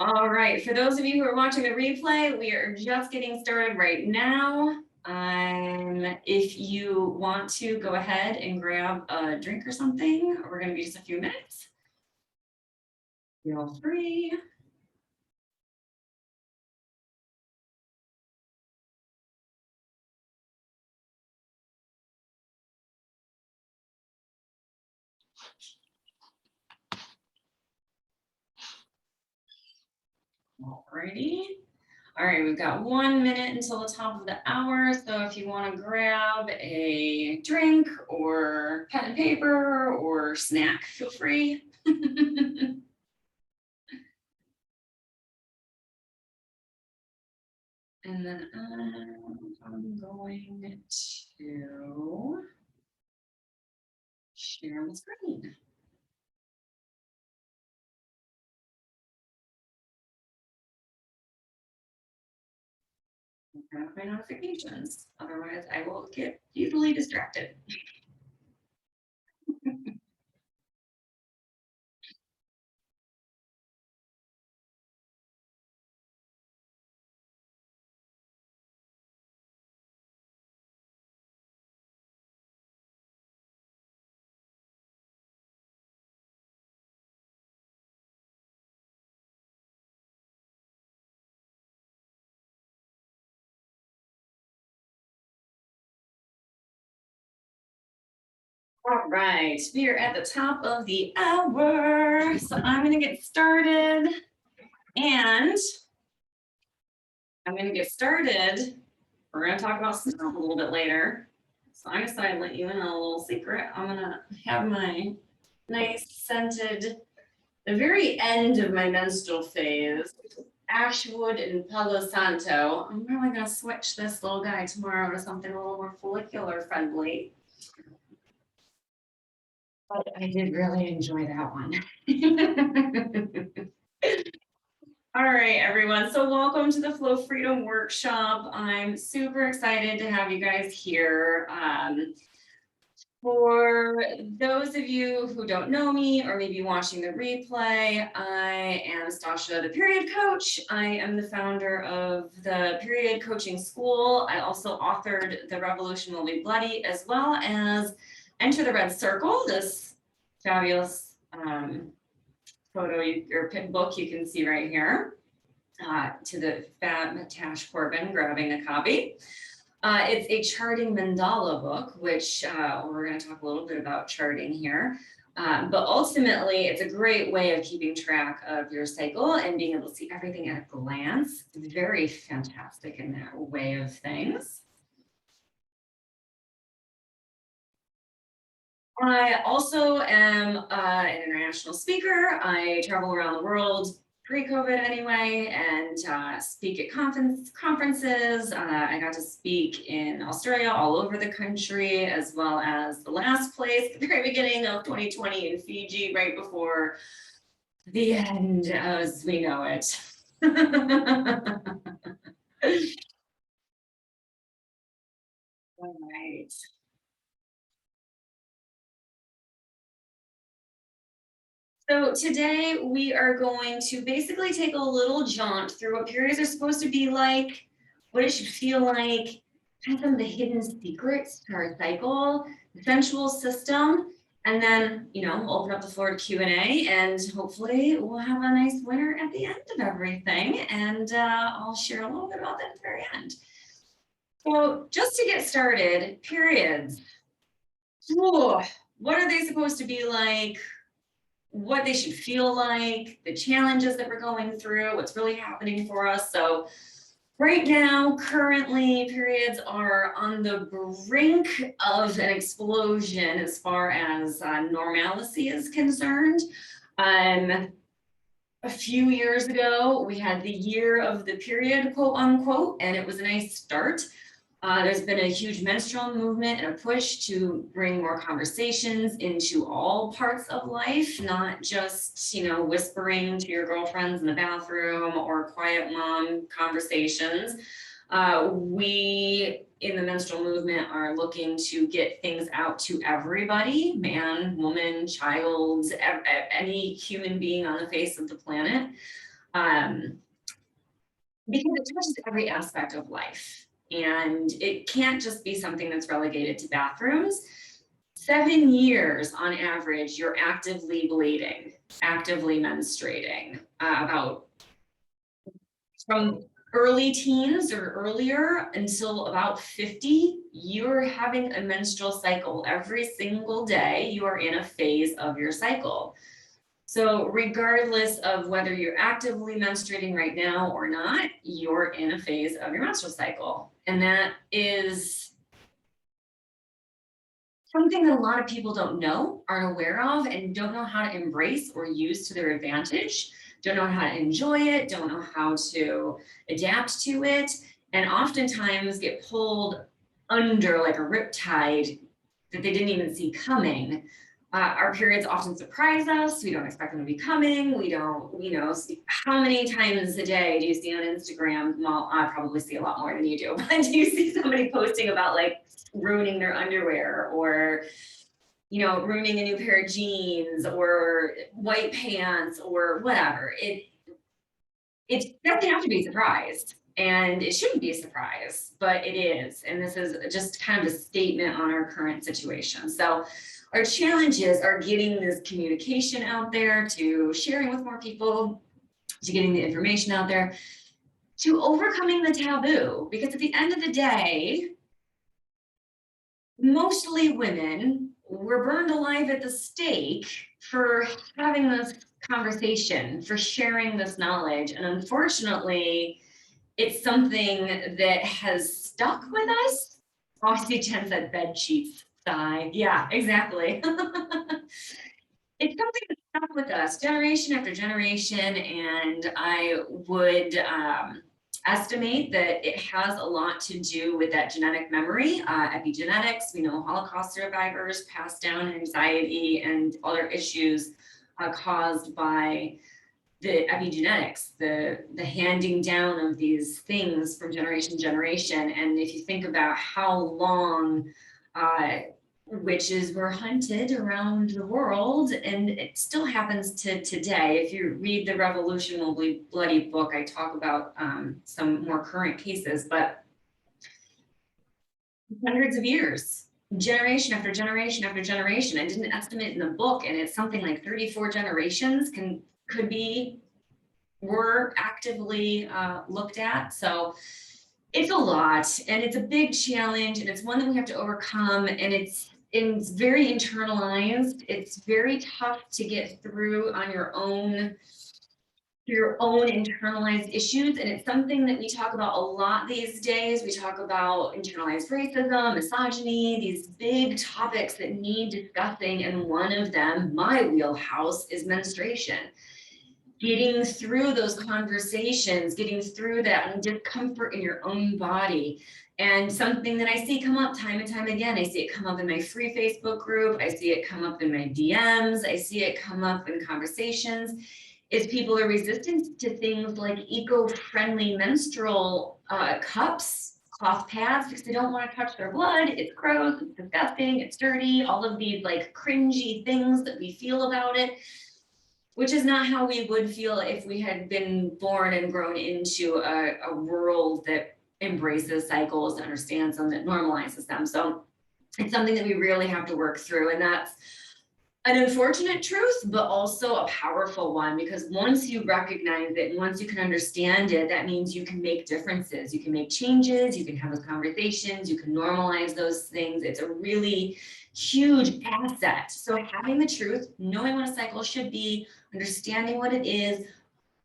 All right, for those of you who are watching the replay, we are just getting started right now. If you want to go ahead and grab a drink or something, we're going to be just a few minutes. Feel free. Alrighty. All right, we've got 1 minute until the top of the hour. So if you want to grab a drink or pen and paper or snack, feel free. And then I'm going to share the screen. Turn off my notifications. Otherwise, I will get easily distracted. All right, we are at the top of the hour, so I'm going to get started. And I'm going to get started. We're going to talk about snow a little bit later. So I decided to let you in on a little secret. I'm going to have my nice scented, the very end of my menstrual phase, Ashwood and Palo Santo. I'm really going to switch this little guy tomorrow to something a little more follicular friendly. But I did really enjoy that one. All right, everyone. So welcome to the Flow Freedom Workshop. I'm super excited to have you guys here. For those of you who don't know me or maybe watching the replay, I am Stasha, the period coach. I am the founder of the Period Coaching School. I also authored The Revolution Will Be Bloody, as well as Enter the Red Circle, this fabulous photo or book you can see right here, to the fat Tash Corbin grabbing a copy. It's a charting mandala book, which we're going to talk a little bit about charting here. But ultimately, it's a great way of keeping track of your cycle and being able to see everything at a glance. It's very fantastic in that way of things. I also am an international speaker. I travel around the world pre-COVID anyway, and speak at conferences. I got to speak in Australia, all over the country, as well as the last place at the very beginning of 2020 in Fiji, right before the end as we know it. All right. So today we are going to basically take a little jaunt through what periods are supposed to be like, what it should feel like, kind of some of the hidden secrets to our cycle, the sensual system, and then, we'll open up the floor to Q&A, and hopefully we'll have a nice winner at the end of everything, and I'll share a little bit about that at the very end. So just to get started, periods. Whoa, what are they supposed to be like? What they should feel like, the challenges that we're going through, what's really happening for us. So right now, currently, periods are on the brink of an explosion as far as normalcy is concerned. A few years ago, we had the year of the period, quote unquote, and it was a nice start. There's been a huge menstrual movement and a push to bring more conversations into all parts of life, not just, whispering to your girlfriends in the bathroom or quiet mom conversations. We in the menstrual movement are looking to get things out to everybody, man, woman, child, any human being on the face of the planet. Um, because it touches every aspect of life. And it can't just be something that's relegated to bathrooms. 7 years on average, you're actively bleeding, actively menstruating. About from early teens or earlier until about 50, you're having a menstrual cycle. Every single day, you are in a phase of your cycle. So regardless of whether you're actively menstruating right now or not, you're in a phase of your menstrual cycle. And that is something that a lot of people don't know, aren't aware of, and don't know how to embrace or use to their advantage, don't know how to enjoy it, don't know how to adapt to it, and oftentimes get pulled under like a riptide that they didn't even see coming. Our periods often surprise us. We don't expect them to be coming. We don't, how many times a day do you see on Instagram? Well, I probably see a lot more than you do, but do you see somebody posting about like ruining their underwear or, ruining a new pair of jeans or white pants or whatever? It doesn't have to be surprised. And it shouldn't be a surprise, but it is. And this is just kind of a statement on our current situation. So our challenges are getting this communication out there, to sharing with more people, to getting the information out there, to overcoming the taboo. Because at the end of the day, mostly women were burned alive at the stake for having this conversation, for sharing this knowledge. And unfortunately, it's something that has stuck with us. Oxygen said bed sheets sigh. Yeah, exactly. It's something that stuck with us generation after generation, and I would estimate that it has a lot to do with that genetic memory, epigenetics. We know Holocaust survivors passed down anxiety and other issues caused by the epigenetics, the handing down of these things from generation to generation. And if you think about how long witches were hunted around the world, and it still happens to today. If you read the Revolution Will Be Bloody book, I talk about some more current cases, but hundreds of years, generation after generation after generation. I did an estimate in the book, and it's something like 34 generations were actively looked at. So it's a lot, and it's a big challenge, and it's one that we have to overcome, and it's very internalized. It's very tough to get through on your own internalized issues. And it's something that we talk about a lot these days. We talk about internalized racism, misogyny, these big topics that need discussing. And one of them, my wheelhouse, is menstruation. Getting through those conversations, getting through that discomfort in your own body. And something that I see come up time and time again, I see it come up in my free Facebook group, I see it come up in my DMs, I see it come up in conversations, is people are resistant to things like eco-friendly menstrual cups, cloth pads, because they don't want to touch their blood. It's gross, it's disgusting, it's dirty, all of these like cringy things that we feel about it, which is not how we would feel if we had been born and grown into a world that embraces cycles, that understands them, that normalizes them. So it's something that we really have to work through. And that's an unfortunate truth, but also a powerful one, because once you recognize it and once you can understand it, that means you can make differences, you can make changes, you can have those conversations, you can normalize those things. It's a really huge asset. So having the truth, knowing what a cycle should be, understanding what it is,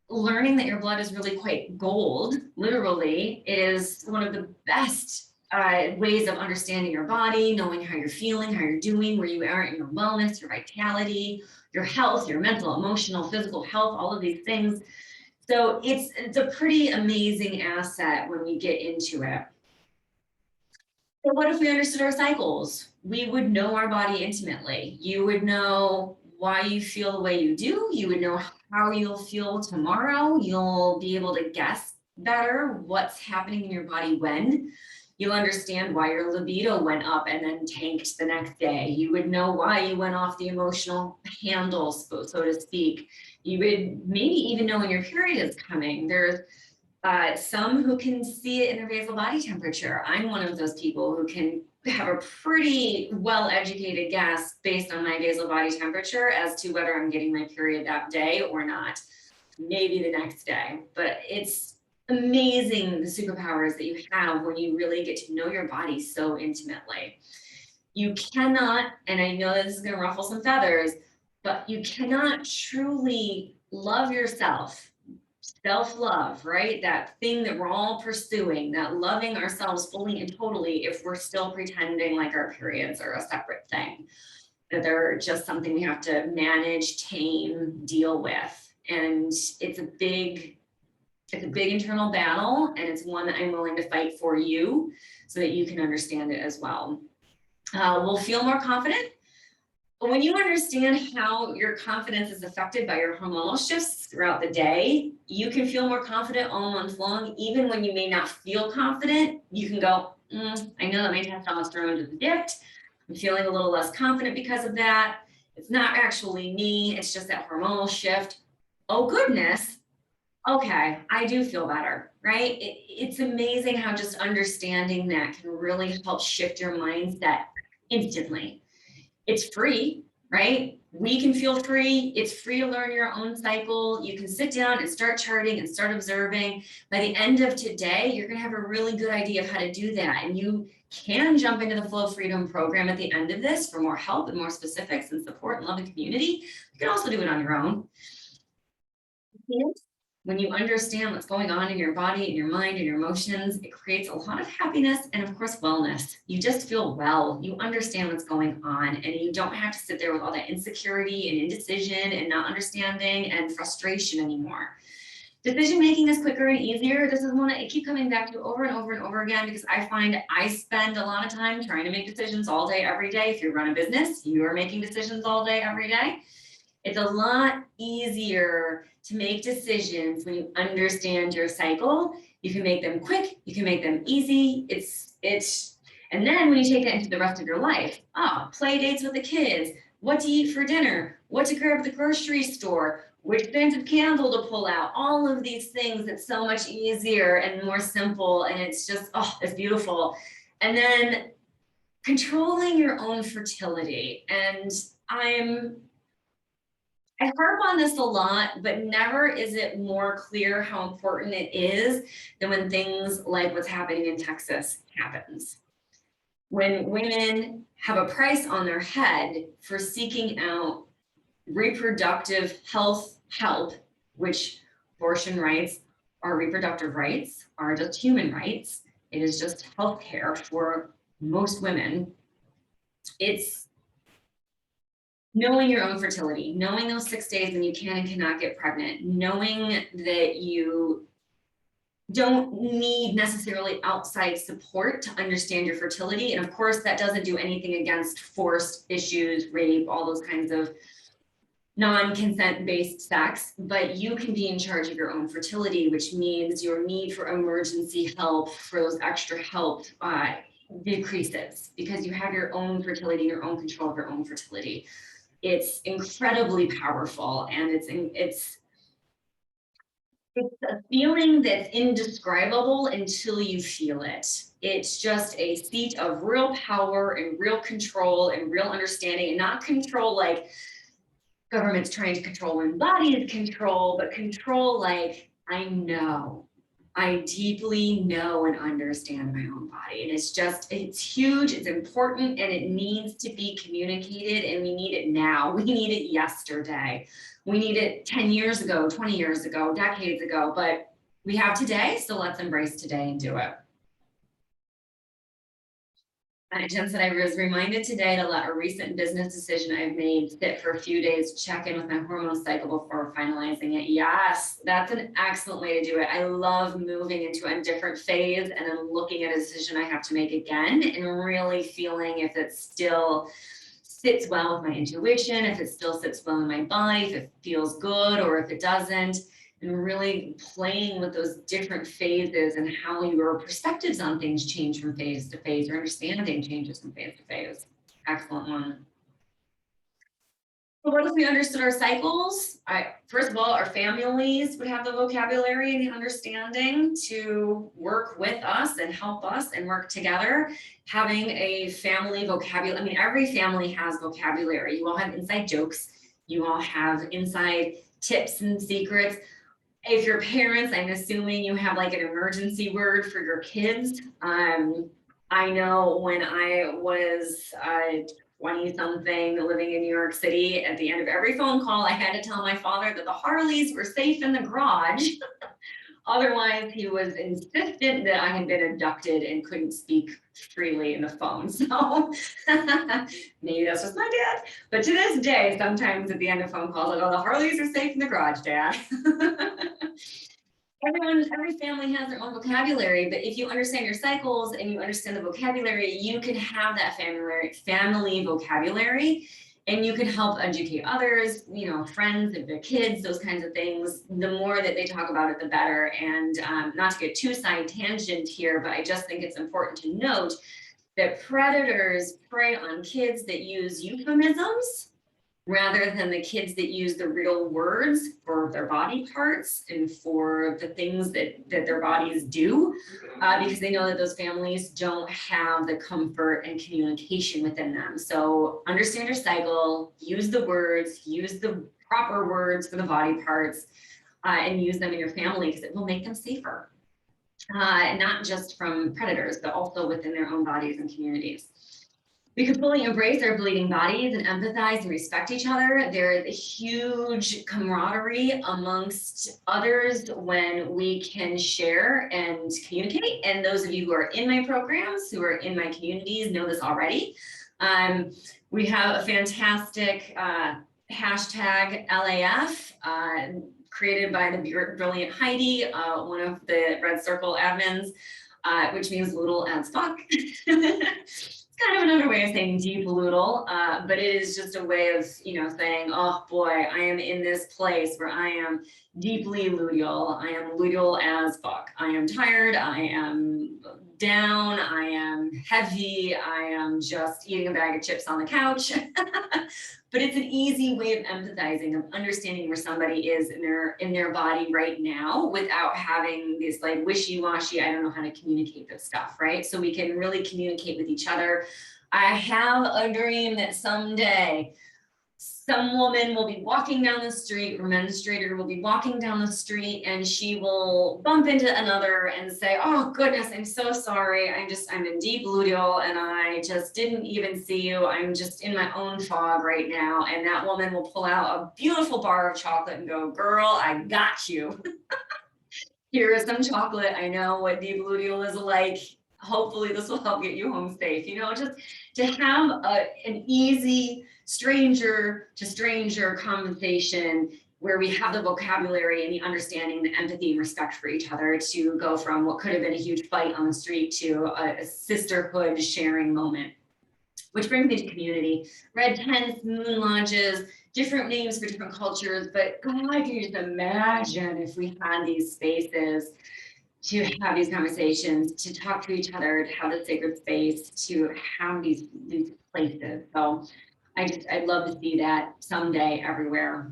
learning that your blood is really quite gold, literally, is one of the best ways of understanding your body, knowing how you're feeling, how you're doing, where you are in your wellness, your vitality, your health, your mental, emotional, physical health, all of these things. So it's a pretty amazing asset when we get into it. So what if we understood our cycles? We would know our body intimately. You would know why you feel the way you do. You would know how you'll feel tomorrow. You'll be able to guess better what's happening in your body when. You'll understand why your libido went up and then tanked the next day. You would know why you went off the emotional handle, so to speak. You would maybe even know when your period is coming. There's some who can see it in their basal body temperature. I'm one of those people who can have a pretty well-educated guess based on my basal body temperature as to whether I'm getting my period that day or not, maybe the next day. But it's amazing the superpowers that you have when you really get to know your body so intimately. You cannot, and I know this is going to ruffle some feathers, but you cannot truly love yourself. Self-love, right? That thing that we're all pursuing, that loving ourselves fully and totally, if we're still pretending like our periods are a separate thing, that they're just something we have to manage, tame, deal with. And it's a big internal battle, and it's one that I'm willing to fight for you so that you can understand it as well. We'll feel more confident. But when you understand how your confidence is affected by your hormonal shifts throughout the day, you can feel more confident all month long. Even when you may not feel confident, you can go, I know that my testosterone is dipped. I'm feeling a little less confident because of that. It's not actually me. It's just that hormonal shift. Oh, goodness. Okay, I do feel better, right? It's amazing how just understanding that can really help shift your mindset instantly. It's free, right? We can feel free. It's free to learn your own cycle. You can sit down and start charting and start observing. By the end of today, you're going to have a really good idea of how to do that. And you can jump into the Flow Freedom program at the end of this for more help and more specifics and support and love and community. You can also do it on your own. When you understand what's going on in your body and your mind and your emotions, it creates a lot of happiness and, of course, wellness. You just feel well. You understand what's going on, and you don't have to sit there with all that insecurity and indecision and not understanding and frustration anymore. Decision making is quicker and easier. This is one I keep coming back to over and over and over again because I find I spend a lot of time trying to make decisions all day, every day. If you run a business, you are making decisions all day, every day. It's a lot easier to make decisions when you understand your cycle. You can make them quick, you can make them easy. And then when you take that into the rest of your life, play dates with the kids, what to eat for dinner, what to grab at the grocery store, which scented candle to pull out, all of these things, it's so much easier and more simple. And it's just, it's beautiful. And then controlling your own fertility. And I harp on this a lot, but never is it more clear how important it is than when things like what's happening in Texas happens. When women have a price on their head for seeking out reproductive health help, which abortion rights are reproductive rights, are just human rights. It is just healthcare for most women. It's knowing your own fertility, knowing those 6 days when you can and cannot get pregnant, knowing that you don't need necessarily outside support to understand your fertility. And of course, that doesn't do anything against forced issues, rape, all those kinds of non-consent based sex, but you can be in charge of your own fertility, which means your need for emergency help, for those extra help, decreases because you have your own fertility, your own control of your own fertility. It's incredibly powerful, and it's a feeling that's indescribable until you feel it. It's just a seat of real power and real control and real understanding, and not control like government's trying to control and bodies control, but control like I deeply know and understand my own body. And it's huge, it's important, and it needs to be communicated, and we need it now. We need it yesterday. We need it 10 years ago, 20 years ago, decades ago, but we have today, so let's embrace today and do it. Jen said, I was reminded today to let a recent business decision I've made sit for a few days to check in with my hormone cycle before finalizing it. Yes, that's an excellent way to do it. I love moving into a different phase and then looking at a decision I have to make again and really feeling if it still sits well with my intuition, if it still sits well in my body, if it feels good or if it doesn't. and really playing with those different phases and how your perspectives on things change from phase to phase, or understanding changes from phase to phase. Excellent one. So what if we understood our cycles? First of all, our families would have the vocabulary and the understanding to work with us and help us and work together. Having a family vocabulary, I mean, every family has vocabulary. You all have inside jokes. You all have inside tips and secrets. If you're parents, I'm assuming you have like an emergency word for your kids. I know when I was 20-something living in New York City, at the end of every phone call, I had to tell my father that the Harleys were safe in the garage. Otherwise, he was insistent that I had been abducted and couldn't speak freely in the phone. So maybe that's just my dad. But to this day, sometimes at the end of phone calls, I go, the Harleys are safe in the garage, Dad. Every family has their own vocabulary, but if you understand your cycles and you understand the vocabulary, you can have that family vocabulary, and you can help educate others, you know, friends and their kids, those kinds of things. The more that they talk about it, the better. And not to get too side tangent here, but I just think it's important to note that predators prey on kids that use euphemisms rather than the kids that use the real words for their body parts and for the things that their bodies do, because they know that those families don't have the comfort and communication within them. So understand your cycle, use the words, use the proper words for the body parts, and use them in your family, because it will make them safer. Not just from predators, but also within their own bodies and communities. We can fully embrace our bleeding bodies and empathize and respect each other. There is a huge camaraderie amongst others when we can share and communicate. And those of you who are in my programs, who are in my communities, know this already. We have a fantastic hashtag LAF, created by the brilliant Heidi, one of the Red Circle admins, which means Luteal as fuck. Kind of another way of saying deep Luteal, but it is just a way of, you know, saying, oh boy, I am in this place where I am deeply luteal. I am luteal as fuck. I am tired. I am down. I am heavy. I am just eating a bag of chips on the couch. But it's an easy way of empathizing, of understanding where somebody is in their body right now without having this like wishy-washy, I don't know how to communicate this stuff, right? So we can really communicate with each other. I have a dream that someday some woman will be walking down the street, or menstruator will be walking down the street, and she will bump into another and say, oh goodness, I'm so sorry. I'm in deep luteal and I just didn't even see you. I'm just in my own fog right now. And that woman will pull out a beautiful bar of chocolate and go, girl, I got you. Here is some chocolate. I know what deep luteal is like. Hopefully this will help get you home safe. You know, just to have an easy stranger to stranger conversation where we have the vocabulary and the understanding, the empathy and respect for each other, to go from what could have been a huge fight on the street to a sisterhood sharing moment. Which brings me to community. Red tents, moon lodges, different names for different cultures, but God, can you just imagine if we had these spaces to have these conversations, to talk to each other, to have the sacred space, to have these places. So I'd love to see that someday everywhere.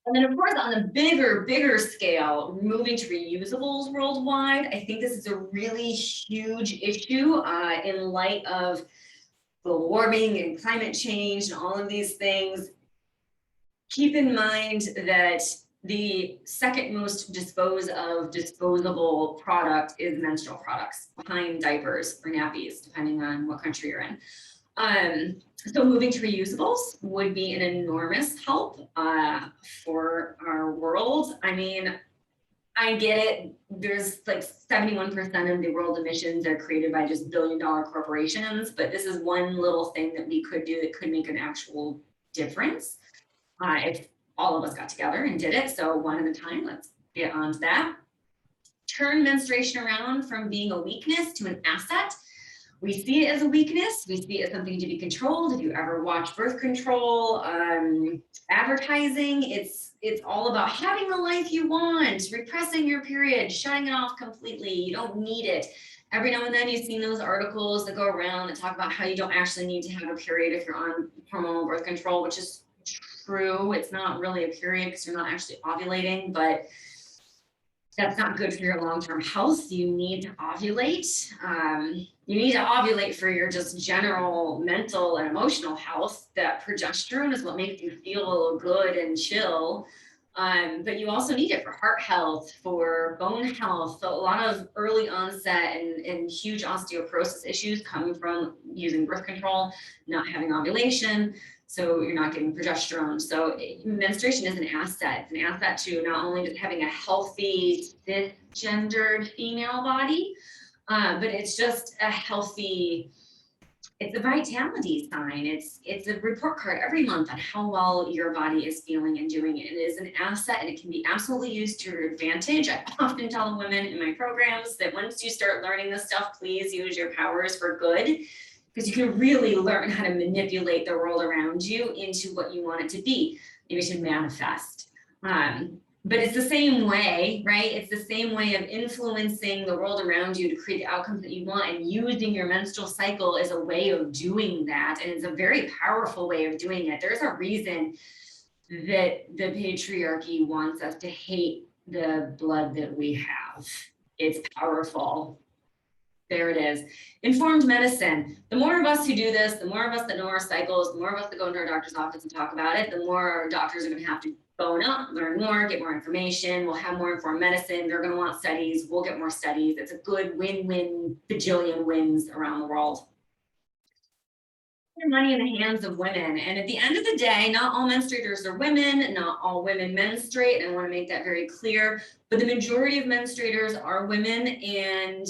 And then of course, on the bigger scale, moving to reusables worldwide, I think this is a really huge issue in light of global warming and climate change and all of these things. Keep in mind that the second most disposable product is menstrual products, behind diapers or nappies, depending on what country you're in. So moving to reusables would be an enormous help for our world. I mean, I get it. There's like 71% of the world emissions are created by just billion-dollar corporations, but this is one little thing that we could do that could make an actual difference if all of us got together and did it. So one at a time, let's get on to that. Turn menstruation around from being a weakness to an asset. We see it as a weakness. We see it as something to be controlled. If you ever watch birth control advertising, it's all about having the life you want, repressing your period, shutting it off completely. You don't need it. Every now and then you've seen those articles that go around that talk about how you don't actually need to have a period if you're on hormonal birth control, which is true. It's not really a period because you're not actually ovulating, but that's not good for your long-term health. You need to ovulate. You need to ovulate for your just general mental and emotional health. That progesterone is what makes you feel good and chill. But you also need it for heart health, for bone health. So a lot of early onset and huge osteoporosis issues come from using birth control, not having ovulation. So you're not getting progesterone. So menstruation is an asset. It's an asset to not only just having a healthy cisgendered female body, but it's just a healthy, it's a vitality sign. It's a report card every month on how well your body is feeling and doing it. It is an asset and it can be absolutely used to your advantage. I often tell women in my programs that once you start learning this stuff, please use your powers for good, because you can really learn how to manipulate the world around you into what you want it to be. Maybe to manifest. But it's the same way, right? It's the same way of influencing the world around you to create the outcomes that you want, and using your menstrual cycle as a way of doing that. And it's a very powerful way of doing it. There's a reason that the patriarchy wants us to hate the blood that we have. It's powerful. There it is. Informed medicine. The more of us who do this, the more of us that know our cycles, the more of us that go into our doctor's office and talk about it, the more our doctors are going to have to bone up, learn more, get more information. We'll have more informed medicine. They're going to want studies. We'll get more studies. It's a good win-win, bajillion wins around the world. Money in the hands of women. And at the end of the day, not all menstruators are women, not all women menstruate. And I want to make that very clear, but the majority of menstruators are women, and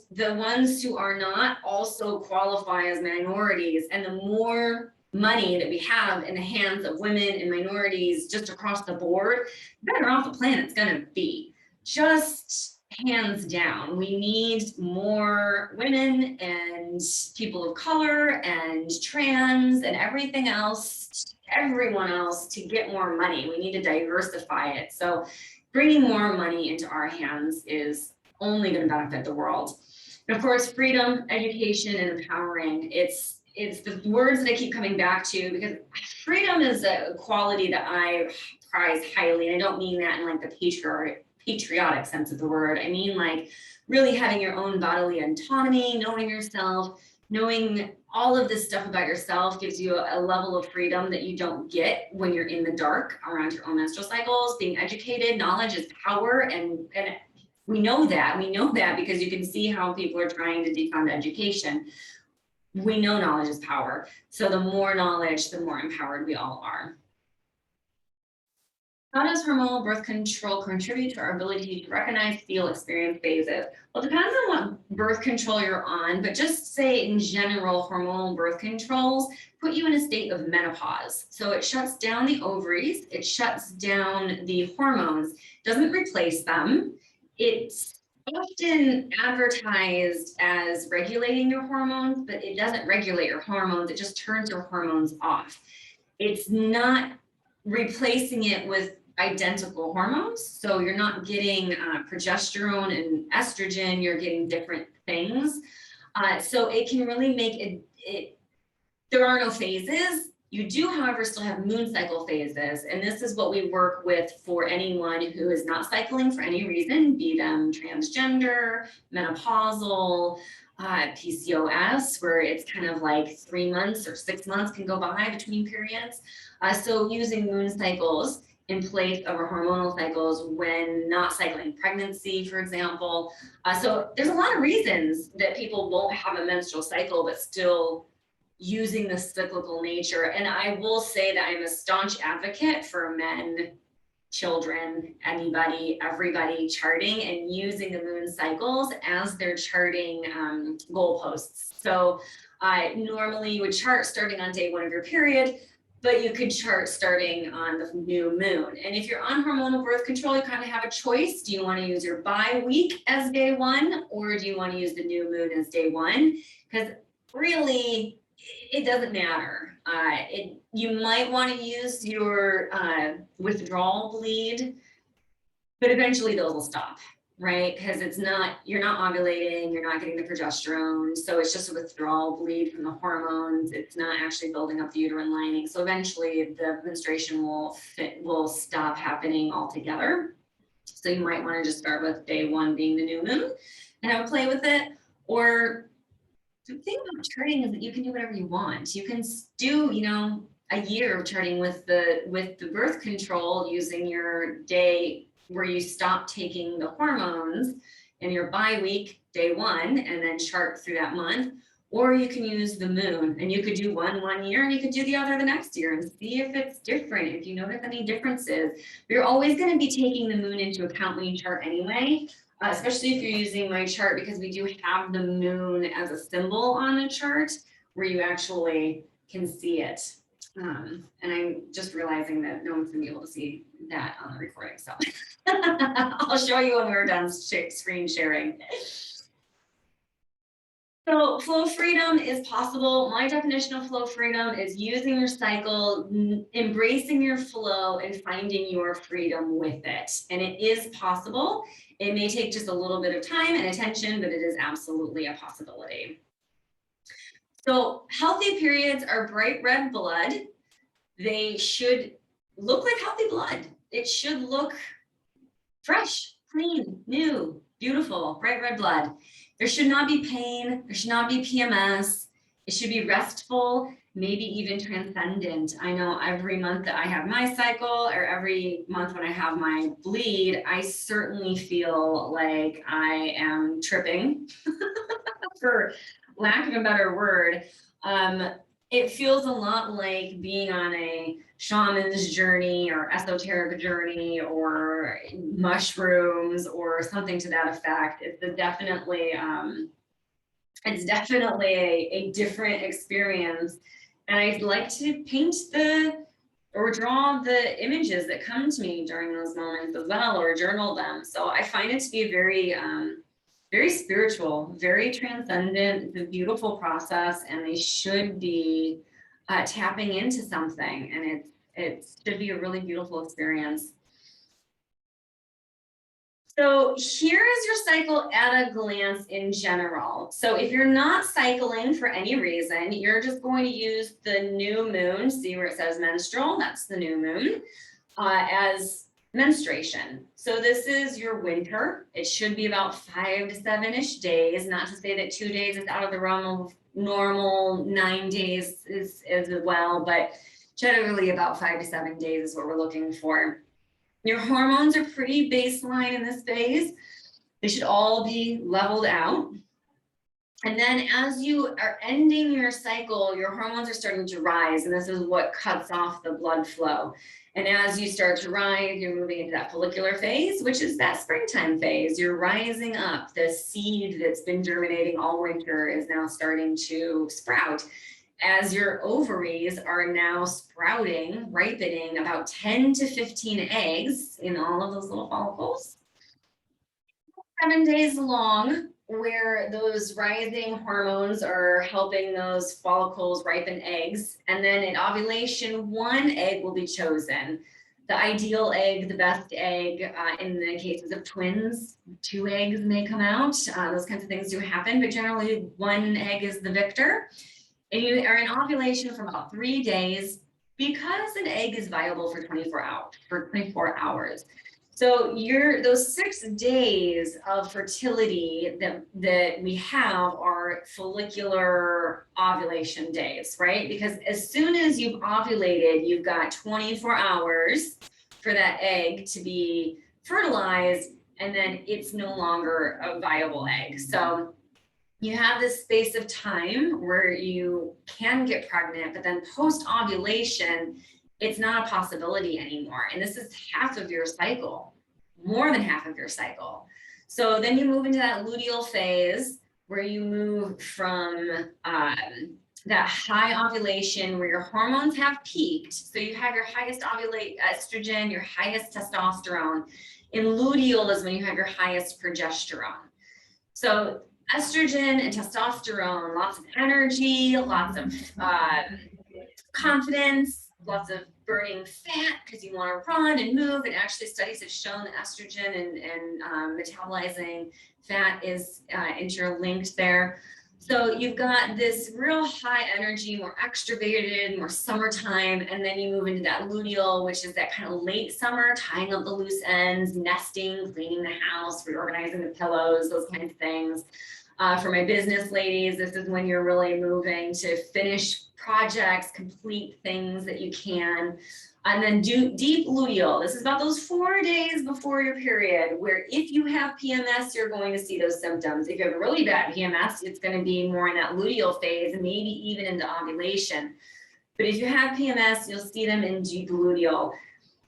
the ones who are not also qualify as minorities. And the more money that we have in the hands of women and minorities just across the board, the better off the planet's going to be. Just hands down. We need more women and people of color and trans and everything else, everyone else, to get more money. We need to diversify it. So bringing more money into our hands is only going to benefit the world. And of course, freedom, education, and empowering. It's the words that I keep coming back to, because freedom is a quality that I prize highly. And I don't mean that in like the patriotic sense of the word. I mean like really having your own bodily autonomy, knowing yourself, knowing all of this stuff about yourself gives you a level of freedom that you don't get when you're in the dark around your own menstrual cycles. Being educated, knowledge is power, and we know that because you can see how people are trying to defund education. We know knowledge is power. So the more knowledge, the more empowered we all are. How does hormonal birth control contribute to our ability to recognize, feel, experience phases? Well, it depends on what birth control you're on, but just say in general, hormonal birth controls put you in a state of menopause. So it shuts down the ovaries, it shuts down the hormones, doesn't replace them. It's often advertised as regulating your hormones, but it doesn't regulate your hormones. It just turns your hormones off. It's not replacing it with identical hormones. So you're not getting progesterone and estrogen, you're getting different things. So it can really make it, there are no phases. You do, however, still have moon cycle phases. And this is what we work with for anyone who is not cycling for any reason, be them transgender, menopausal, PCOS, where it's kind of like 3 months or 6 months can go by between periods. So using moon cycles in place of our hormonal cycles when not cycling, pregnancy, for example. So there's a lot of reasons that people won't have a menstrual cycle, but still using the cyclical nature. And I will say that I'm a staunch advocate for men, children, anybody, everybody charting and using the moon cycles as their charting goalposts. So normally you would chart starting on day 1 of your period, but you could chart starting on the new moon. And if you're on hormonal birth control, you kind of have a choice. Do you want to use your bi-week as day one, or do you want to use the new moon as day one? Because really, it doesn't matter. You might want to use your withdrawal bleed, but eventually those will stop, right? Because you're not ovulating, you're not getting the progesterone, so it's just a withdrawal bleed from the hormones. It's not actually building up the uterine lining. So eventually the menstruation will stop happening altogether. So you might want to just start with day one being the new moon and have a play with it. Or the thing about charting is that you can do whatever you want. You can do, a year of charting with the birth control using your day where you stop taking the hormones in your bi-week day one and then chart through that month. Or you can use the moon, and you could do one year and you could do the other the next year and see if it's different, if you notice any differences. You're always going to be taking the moon into account when you chart anyway, especially if you're using my chart, because we do have the moon as a symbol on a chart where you actually can see it. And I'm just realizing that no one's gonna be able to see that on the recording, so I'll show you when we're done screen sharing. So flow freedom is possible. My definition of flow freedom is using your cycle, embracing your flow, and finding your freedom with it. And it is possible. It may take just a little bit of time and attention, but it is absolutely a possibility. So healthy periods are bright red blood. They should look like healthy blood. It should look fresh, clean, new, beautiful, bright red blood. There should not be pain. There should not be PMS. It should be restful, maybe even transcendent. I know every month that I have my cycle, or every month when I have my bleed, I certainly feel like I am tripping, for lack of a better word. It feels a lot like being on a shaman's journey or esoteric journey or mushrooms or something to that effect. It's definitely a different experience. And I like to paint or draw the images that come to me during those moments as well, or journal them. So I find it to be very spiritual, very transcendent. It's a beautiful process, and they should be tapping into something, and it should be a really beautiful experience. So here is your cycle at a glance in general. So if you're not cycling for any reason, you're just going to use the new moon, see where it says menstrual, that's the new moon, as menstruation. So this is your winter. It should be about 5 to 7-ish days, not to say that 2 days is out of the realm of normal, 9 days is as well, but generally about 5 to 7 days is what we're looking for. Your hormones are pretty baseline in this phase. They should all be leveled out. And then as you are ending your cycle, your hormones are starting to rise, and this is what cuts off the blood flow. And as you start to rise, you're moving into that follicular phase, which is that springtime phase. You're rising up. The seed that's been germinating all winter is now starting to sprout. As your ovaries are now sprouting, ripening about 10 to 15 eggs in all of those little follicles. 7 days long, where those rising hormones are helping those follicles ripen eggs. And then in ovulation, 1 egg will be chosen. The ideal egg, the best egg, in the cases of twins, 2 eggs may come out. Those kinds of things do happen, but generally 1 egg is the victor. And you are in ovulation for about 3 days, because an egg is viable for 24 hours. So those 6 days of fertility that we have are follicular ovulation days, right? Because as soon as you've ovulated, you've got 24 hours for that egg to be fertilized, and then it's no longer a viable egg. So you have this space of time where you can get pregnant, but then post-ovulation, it's not a possibility anymore. And this is half of your cycle, more than half of your cycle. So then you move into that luteal phase, where you move from that high ovulation where your hormones have peaked. So you have your highest ovulate estrogen, your highest testosterone. In luteal is when you have your highest progesterone. So estrogen and testosterone, lots of energy, lots of confidence, lots of burning fat because you want to run and move. And actually, studies have shown that estrogen and metabolizing fat is interlinked there. So you've got this real high energy, more extroverted, more summertime, and then you move into that luteal, which is that kind of late summer, tying up the loose ends, nesting, cleaning the house, reorganizing the pillows, those kinds of things. For my business ladies, this is when you're really moving to finish projects, complete things that you can. And then do deep luteal. This is about those 4 days before your period, where if you have PMS, you're going to see those symptoms. If you have a really bad PMS, it's going to be more in that luteal phase, and maybe even into ovulation. But if you have PMS, you'll see them in deep luteal.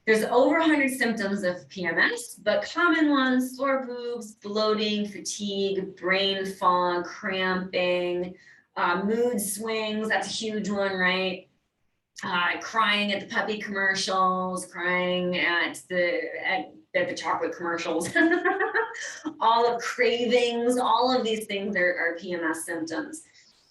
There's over 100 symptoms of PMS, but common ones: sore boobs, bloating, fatigue, brain fog, cramping, mood swings. That's a huge one, right? Crying at the puppy commercials, crying at the chocolate commercials, all of cravings, all of these things are PMS symptoms.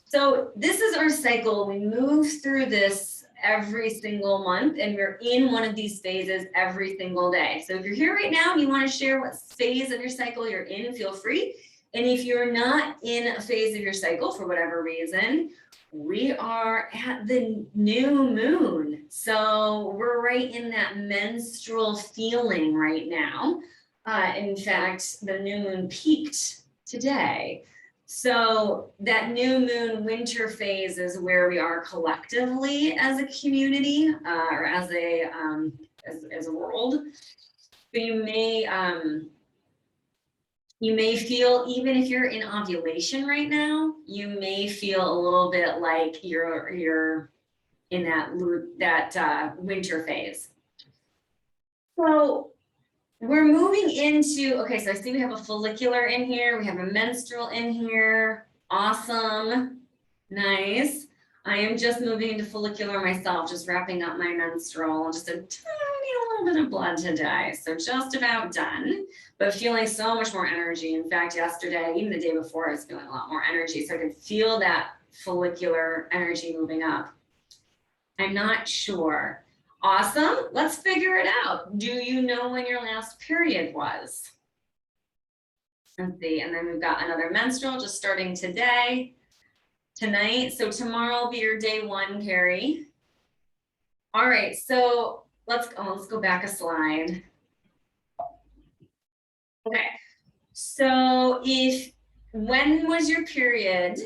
So this is our cycle. We move through this every single month, and we're in one of these phases every single day. So if you're here right now and you want to share what phase of your cycle you're in, feel free. And if you're not in a phase of your cycle for whatever reason, we are at the new moon. So we're right in that menstrual feeling right now. In fact, the new moon peaked today. So that new moon winter phase is where we are collectively as a community, or as a world. So you may feel, even if you're in ovulation right now, you may feel a little bit like you're in that winter phase. So we're moving into, okay, so I see we have a follicular in here, we have a menstrual in here. Awesome, nice. I am just moving into follicular myself, just wrapping up my menstrual, just a tiny little bit of blood today. So just about done, but feeling so much more energy. In fact, yesterday, even the day before, I was feeling a lot more energy. So I could feel that follicular energy moving up. I'm not sure. Awesome, let's figure it out. Do you know when your last period was? Let's see, and then we've got another menstrual just starting tonight. So tomorrow will be your day 1, Carrie. All right, so let's go back a slide. Okay, so when was your period,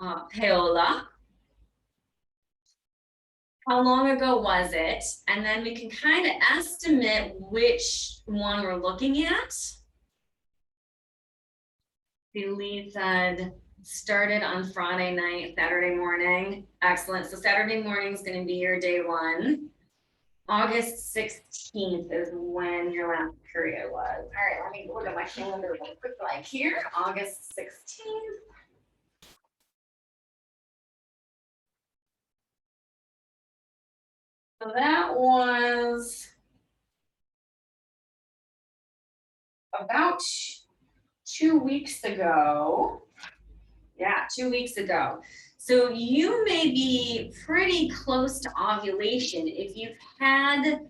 Paola? How long ago was it? And then we can kind of estimate which one we're looking at. The lead said started on Friday night, Saturday morning. Excellent. So Saturday morning is going to be your day 1. August 16th is when your last period was. All right, let me look at my calendar real quick, like here, August 16th. So that was about 2 weeks ago. Yeah, 2 weeks ago. So you may be pretty close to ovulation if you've had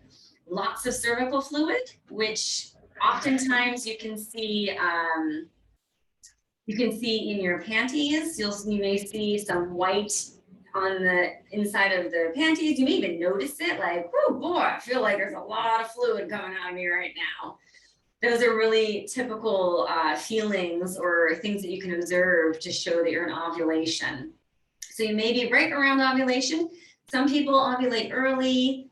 lots of cervical fluid, which oftentimes you can see in your panties. You may see some white on the inside of the panties. You may even notice it, like, oh boy, I feel like there's a lot of fluid coming out of me right now. Those are really typical feelings or things that you can observe to show that you're in ovulation. So you may be right around ovulation. Some people ovulate early,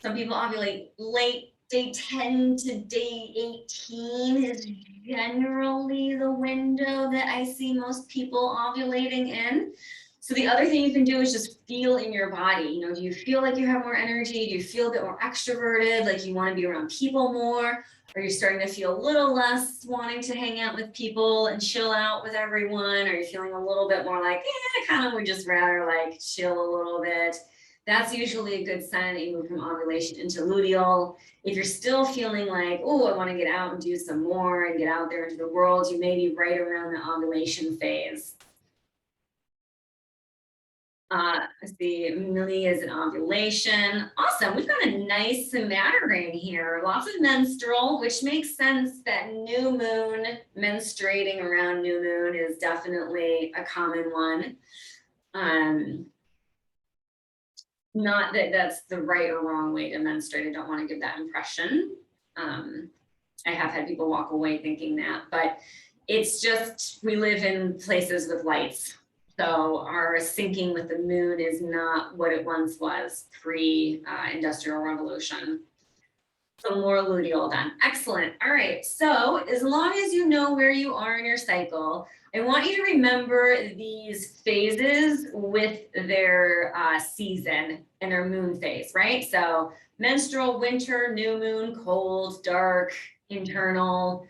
some people ovulate late. Day 10 to day 18 is generally the window that I see most people ovulating in. So the other thing you can do is just feel in your body. You know, do you feel like you have more energy? Do you feel a bit more extroverted, like you want to be around people more? Are you starting to feel a little less wanting to hang out with people and chill out with everyone? Are you feeling a little bit more like, kind of would just rather like chill a little bit? That's usually a good sign that you move from ovulation into luteal. If you're still feeling like, oh, I want to get out and do some more and get out there into the world, you may be right around the ovulation phase. Let's see, Millie is an ovulation. Awesome, we've got a nice smattering here. Lots of menstrual, which makes sense that new moon, menstruating around new moon is definitely a common one. Not that that's the right or wrong way to menstruate. I don't want to give that impression. I have had people walk away thinking that, but it's just, we live in places with lights. So our syncing with the moon is not what it once was pre-industrial revolution. So more luteal then. Excellent. All right. So as long as you know where you are in your cycle, I want you to remember these phases with their season and their moon phase, right? So menstrual, winter, new moon, cold, dark, internal,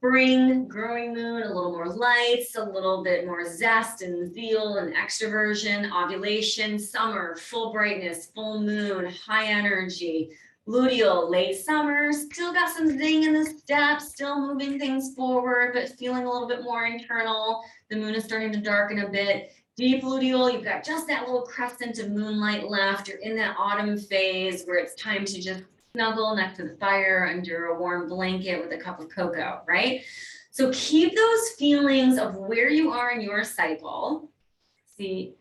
spring, growing moon, a little more lights, a little bit more zest and zeal and extroversion, ovulation, summer, full brightness, full moon, high energy, luteal, late summer, still got some zing in the steps, still moving things forward, but feeling a little bit more internal. The moon is starting to darken a bit. Deep luteal, you've got just that little crescent of moonlight left. You're in that autumn phase where it's time to just snuggle next to the fire under a warm blanket with a cup of cocoa, right? So keep those feelings of where you are in your cycle. See,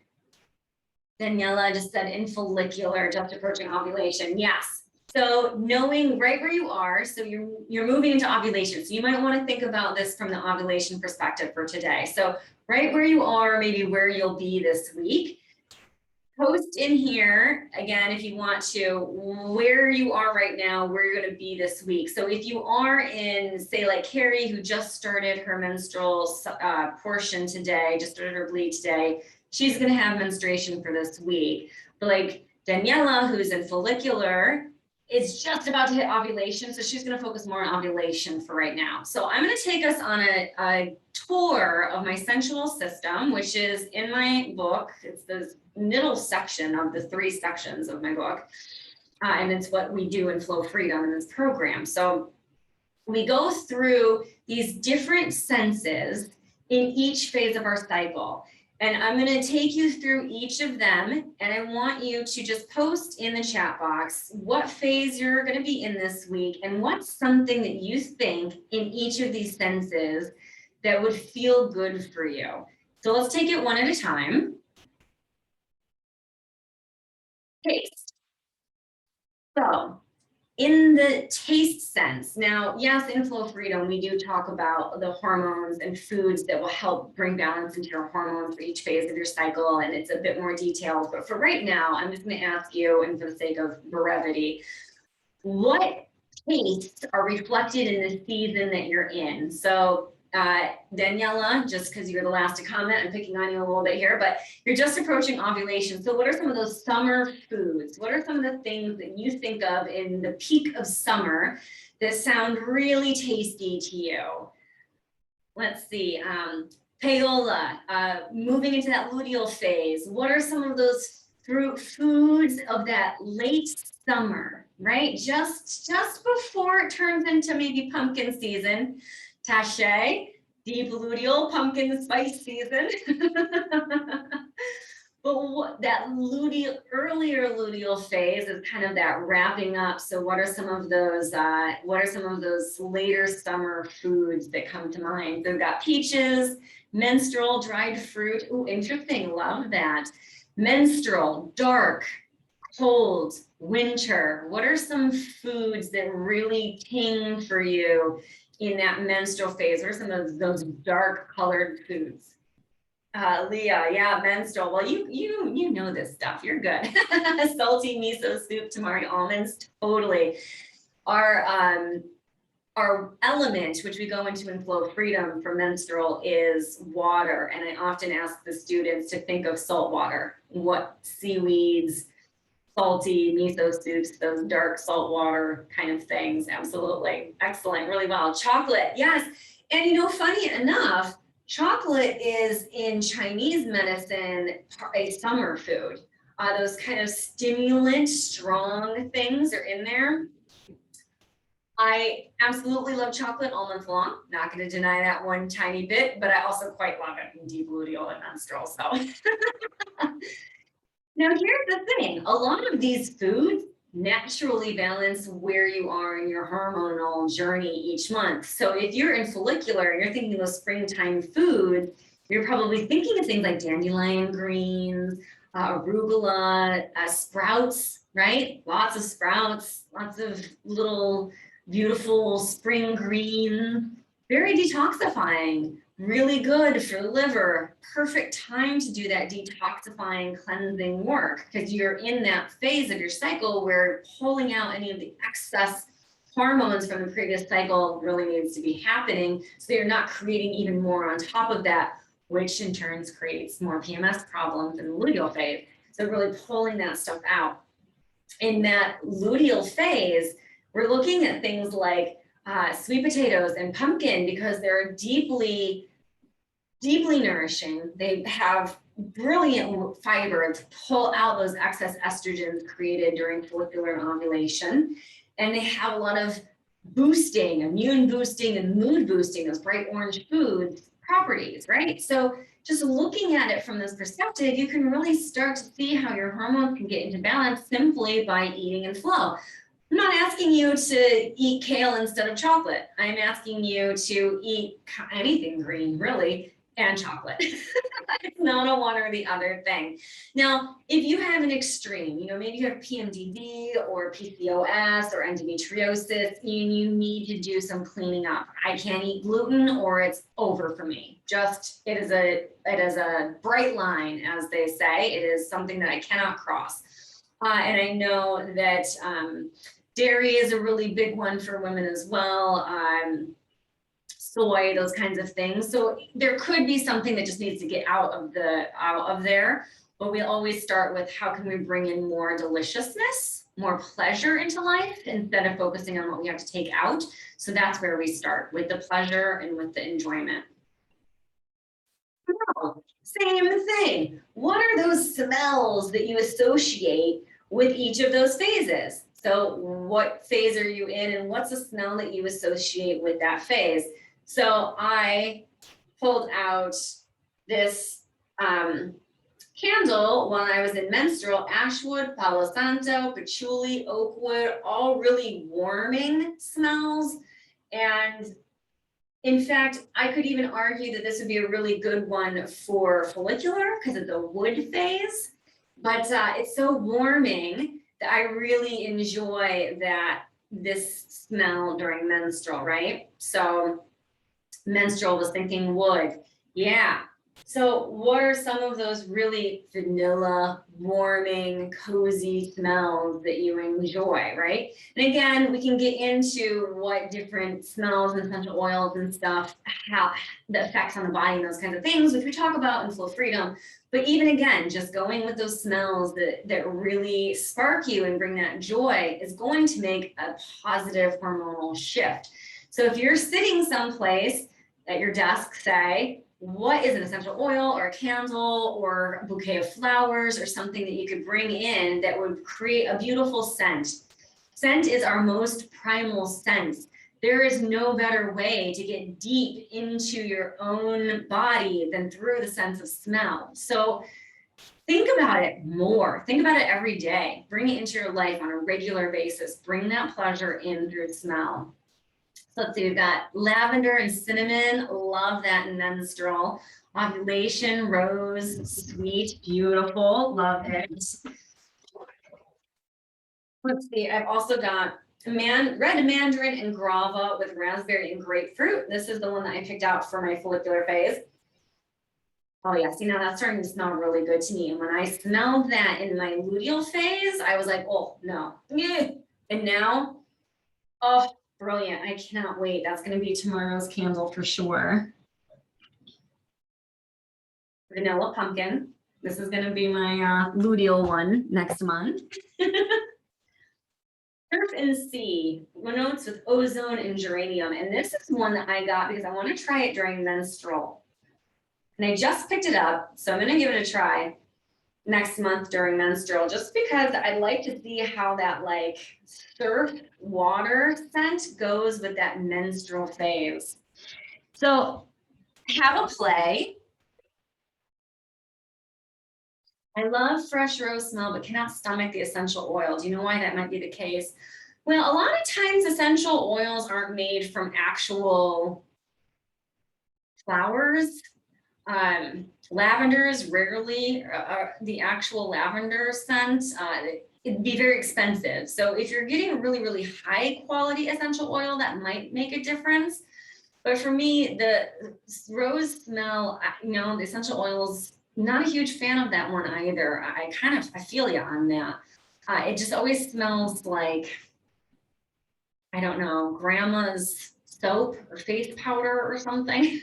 Daniela just said in follicular, just approaching ovulation. Yes. So knowing right where you are, so you're moving into ovulation. So you might want to think about this from the ovulation perspective for today. So right where you are, maybe where you'll be this week. Post in here, again, if you want to, where you are right now, where you're going to be this week. So if you are in, say, like Carrie, who just started her menstrual portion today, just started her bleed today, she's going to have menstruation for this week. But like Daniela, who's in follicular, is just about to hit ovulation. So she's going to focus more on ovulation for right now. So I'm going to take us on a tour of my sensual system, which is in my book. It's the middle section of the 3 sections of my book. And it's what we do in Flow Freedom in this program. So we go through these different senses in each phase of our cycle. And I'm going to take you through each of them. And I want you to just post in the chat box what phase you're going to be in this week and what's something that you think in each of these senses that would feel good for you. So let's take it one at a time. Taste. So in the taste sense, now, yes, in Flow Freedom, we do talk about the hormones and foods that will help bring balance into your hormones for each phase of your cycle, and it's a bit more detailed. But for right now, I'm just going to ask you, and for the sake of brevity, what tastes are reflected in the season that you're in? So Daniela, just because you're the last to comment, I'm picking on you a little bit here, but you're just approaching ovulation. So what are some of those summer foods? What are some of the things that you think of in the peak of summer that sound really tasty to you? Let's see, payola, moving into that luteal phase. What are some of those fruit foods of that late summer, right? Just before it turns into maybe pumpkin season. Taché, deep luteal, pumpkin spice season. But what, that luteal, earlier luteal phase is kind of that wrapping up. So what are some of those later summer foods that come to mind? So we've got peaches, menstrual, dried fruit. Ooh, interesting, love that. Menstrual, dark, cold, winter. What are some foods that really ting for you in that menstrual phase? What are some of those dark colored foods? Leah, yeah, menstrual. Well, you know this stuff. You're good. Salty miso soup, tamari almonds, totally. Our our element, which we go into in flow freedom for menstrual, is water. And I often ask the students to think of salt water, what seaweeds, salty miso soups, those dark salt water kind of things. Absolutely. Excellent. Really well. Chocolate. Yes. And funny enough, chocolate is in Chinese medicine a summer food. Those kind of stimulant, strong things are in there. I absolutely love chocolate all month long. Not going to deny that one tiny bit, but I also quite love it in deep luteal and menstrual. So now here's the thing. A lot of these foods naturally balance where you are in your hormonal journey each month. So if you're in follicular and you're thinking of springtime foods, you're probably thinking of things like dandelion greens, arugula, sprouts, right? Lots of sprouts, lots of little beautiful spring green, very detoxifying, really good for the liver. Perfect time to do that detoxifying, cleansing work, because you're in that phase of your cycle where pulling out any of the excess hormones from the previous cycle really needs to be happening, so you're not creating even more on top of that, which in turn creates more PMS problems in the luteal phase. So really pulling that stuff out. In that luteal phase, we're looking at things like sweet potatoes and pumpkin, because they're deeply nourishing. They have brilliant fiber to pull out those excess estrogens created during follicular ovulation. And they have a lot of boosting, immune boosting and mood boosting, those bright orange food properties, right? So just looking at it from this perspective, you can really start to see how your hormones can get into balance simply by eating in flow. I'm not asking you to eat kale instead of chocolate. I'm asking you to eat anything green, really, and chocolate. It's not a one or the other thing. Now, if you have an extreme, maybe you have PMDD or PCOS or endometriosis, and you need to do some cleaning up. I can't eat gluten or it's over for me. It is a bright line, as they say. It is something that I cannot cross. And I know that dairy is a really big one for women as well. Soy, those kinds of things. So there could be something that just needs to get out of there. But we always start with how can we bring in more deliciousness, more pleasure into life instead of focusing on what we have to take out. So that's where we start, with the pleasure and with the enjoyment. Same thing. What are those smells that you associate with each of those phases? So what phase are you in, and what's the smell that you associate with that phase? So I pulled out this candle when I was in menstrual: ashwood, palo santo, patchouli, oakwood, all really warming smells. And in fact, I could even argue that this would be a really good one for follicular, because it's a wood phase, but it's so warming that I really enjoy this smell during menstrual, right? So menstrual was thinking wood. Yeah. So what are some of those really vanilla, warming, cozy smells that you enjoy, right? And again, we can get into what different smells and essential oils and stuff, how the effects on the body and those kinds of things, which we talk about in Flow Freedom. But even again, just going with those smells that really spark you and bring that joy is going to make a positive hormonal shift. So if you're sitting someplace at your desk, say, what is an essential oil or a candle or a bouquet of flowers or something that you could bring in that would create a beautiful scent? Scent is our most primal sense. There is no better way to get deep into your own body than through the sense of smell. So think about it more. Think about it every day. Bring it into your life on a regular basis. Bring that pleasure in through smell. So let's see, we've got lavender and cinnamon. Love that in menstrual. Ovulation, rose, sweet, beautiful. Love it. Let's see, I've also got red mandarin and guava with raspberry and grapefruit. This is the one that I picked out for my follicular phase. Oh yeah, see, now that's starting to smell really good to me. And when I smelled that in my luteal phase, I was like, oh no. And now, oh, Brilliant. I cannot wait. That's going to be tomorrow's candle for sure. Vanilla pumpkin. This is going to be my luteal one next month. Surf and Sea, notes with ozone and geranium. And this is one that I got because I want to try it during menstrual. And I just picked it up, so I'm going to give it a try next month during menstrual, just because I'd like to see how that like surf water scent goes with that menstrual phase. So have a play. I love fresh rose smell, but cannot stomach the essential oil. Do you know why that might be the case? Well, a lot of times essential oils aren't made from actual flowers. Lavender is rarely the actual lavender scent. It'd be very expensive. So if you're getting really, really high quality essential oil, that might make a difference. But for me, the rose smell, the essential oils, not a huge fan of that one either. I feel you on that. It just always smells like, I don't know, grandma's soap or face powder or something.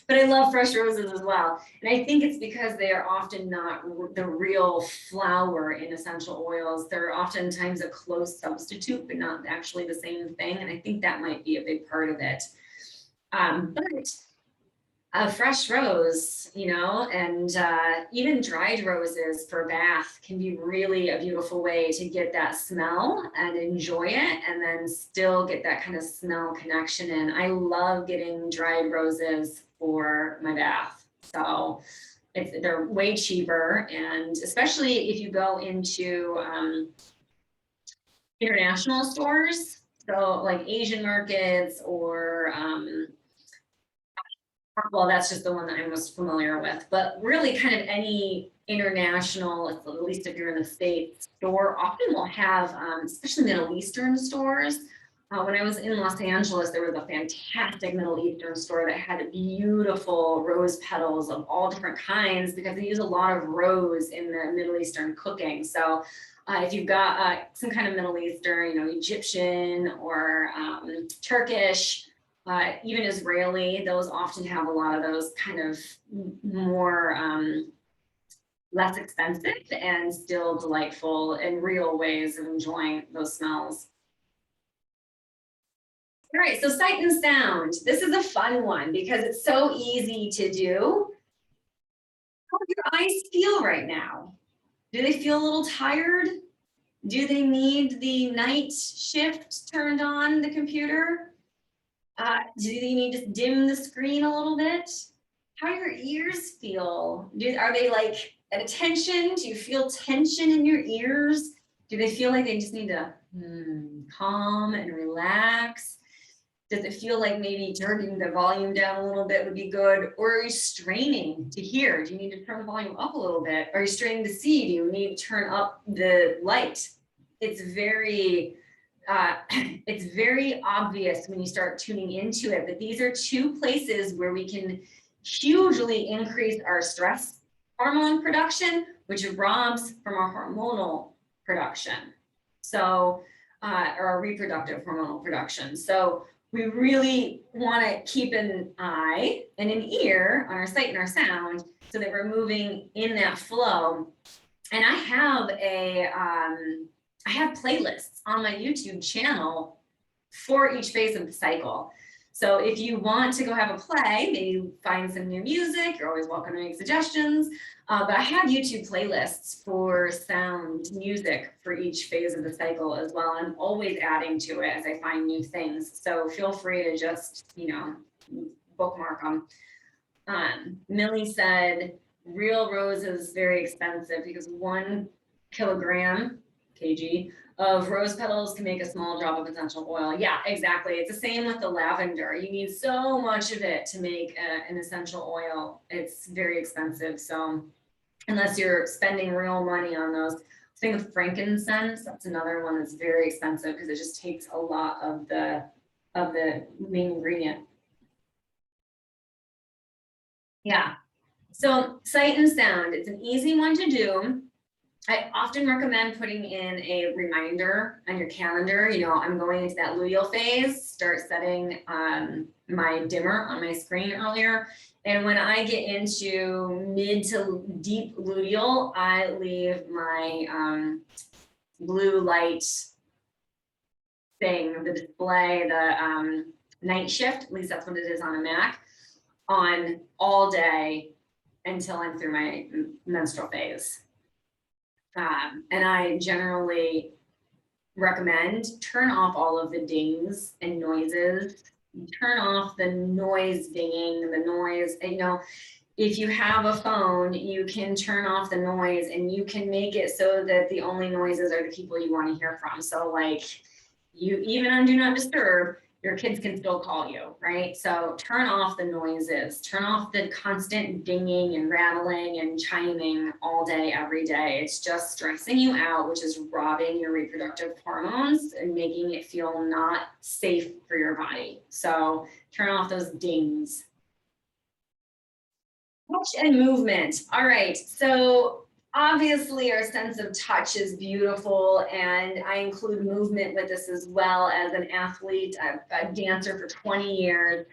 But I love fresh roses as well. And I think it's because they are often not the real flower in essential oils. They're oftentimes a close substitute, but not actually the same thing. And I think that might be a big part of it. But a fresh rose, and even dried roses for bath can be really a beautiful way to get that smell and enjoy it, and then still get that kind of smell connection in. I love getting dried roses for my bath. So they're way cheaper, and especially if you go into international stores, so like Asian markets or well, that's just the one that I'm most familiar with, but really kind of any international, at least if you're in the States, store often will have, especially Middle Eastern stores. When I was in Los Angeles, there was a fantastic Middle Eastern store that had beautiful rose petals of all different kinds because they use a lot of rose in the Middle Eastern cooking. So if you've got some kind of Middle Eastern, Egyptian or Turkish, even Israeli, those often have a lot of those kind of more less expensive and still delightful and real ways of enjoying those smells. All right, so sight and sound. This is a fun one because it's so easy to do. How do your eyes feel right now? Do they feel a little tired? Do they need the night shift turned on the computer? Do you need to dim the screen a little bit? How do your ears feel? Are they like at attention? Do you feel tension in your ears? Do they feel like they just need to calm and relax? Does it feel like maybe turning the volume down a little bit would be good? Or are you straining to hear? Do you need to turn the volume up a little bit? Are you straining to see? Do you need to turn up the light? It's very obvious when you start tuning into it, but these are two places where we can hugely increase our stress hormone production, which robs from our hormonal production. So, or our reproductive hormonal production. So we really want to keep an eye and an ear on our sight and our sound so that we're moving in that flow. And I have playlists on my YouTube channel for each phase of the cycle. So if you want to go have a play, maybe find some new music, you're always welcome to make suggestions. But I have YouTube playlists for sound music for each phase of the cycle as well. I'm always adding to it as I find new things. So feel free to just, bookmark them. Millie said, real rose is very expensive because 1 kg of rose petals can make a small drop of essential oil. Yeah, exactly. It's the same with the lavender. You need so much of it to make an essential oil. It's very expensive. So unless you're spending real money on those, same with frankincense. That's another one that's very expensive because it just takes a lot of the main ingredient. Yeah. So sight and sound, it's an easy one to do. I often recommend putting in a reminder on your calendar. You know, I'm going into that luteal phase, start setting my dimmer on my screen earlier. And when I get into mid to deep luteal, I leave my blue light thing, the display, the night shift, at least that's what it is on a Mac, on all day until I'm through my menstrual phase. And I generally recommend turn off all of the dings and noises, turn off the noise dinging, the noise, you know, if you have a phone, you can turn off the noise and you can make it so that the only noises are the people you want to hear from. So like you, even on Do Not Disturb, your kids can still call you, right? So turn off the noises, turn off the constant dinging and rattling and chiming all day, every day. It's just stressing you out, which is robbing your reproductive hormones and making it feel not safe for your body. So turn off those dings. Touch and movement. All right, so obviously our sense of touch is beautiful, and I include movement with this as well. As an athlete, a dancer for 20 years,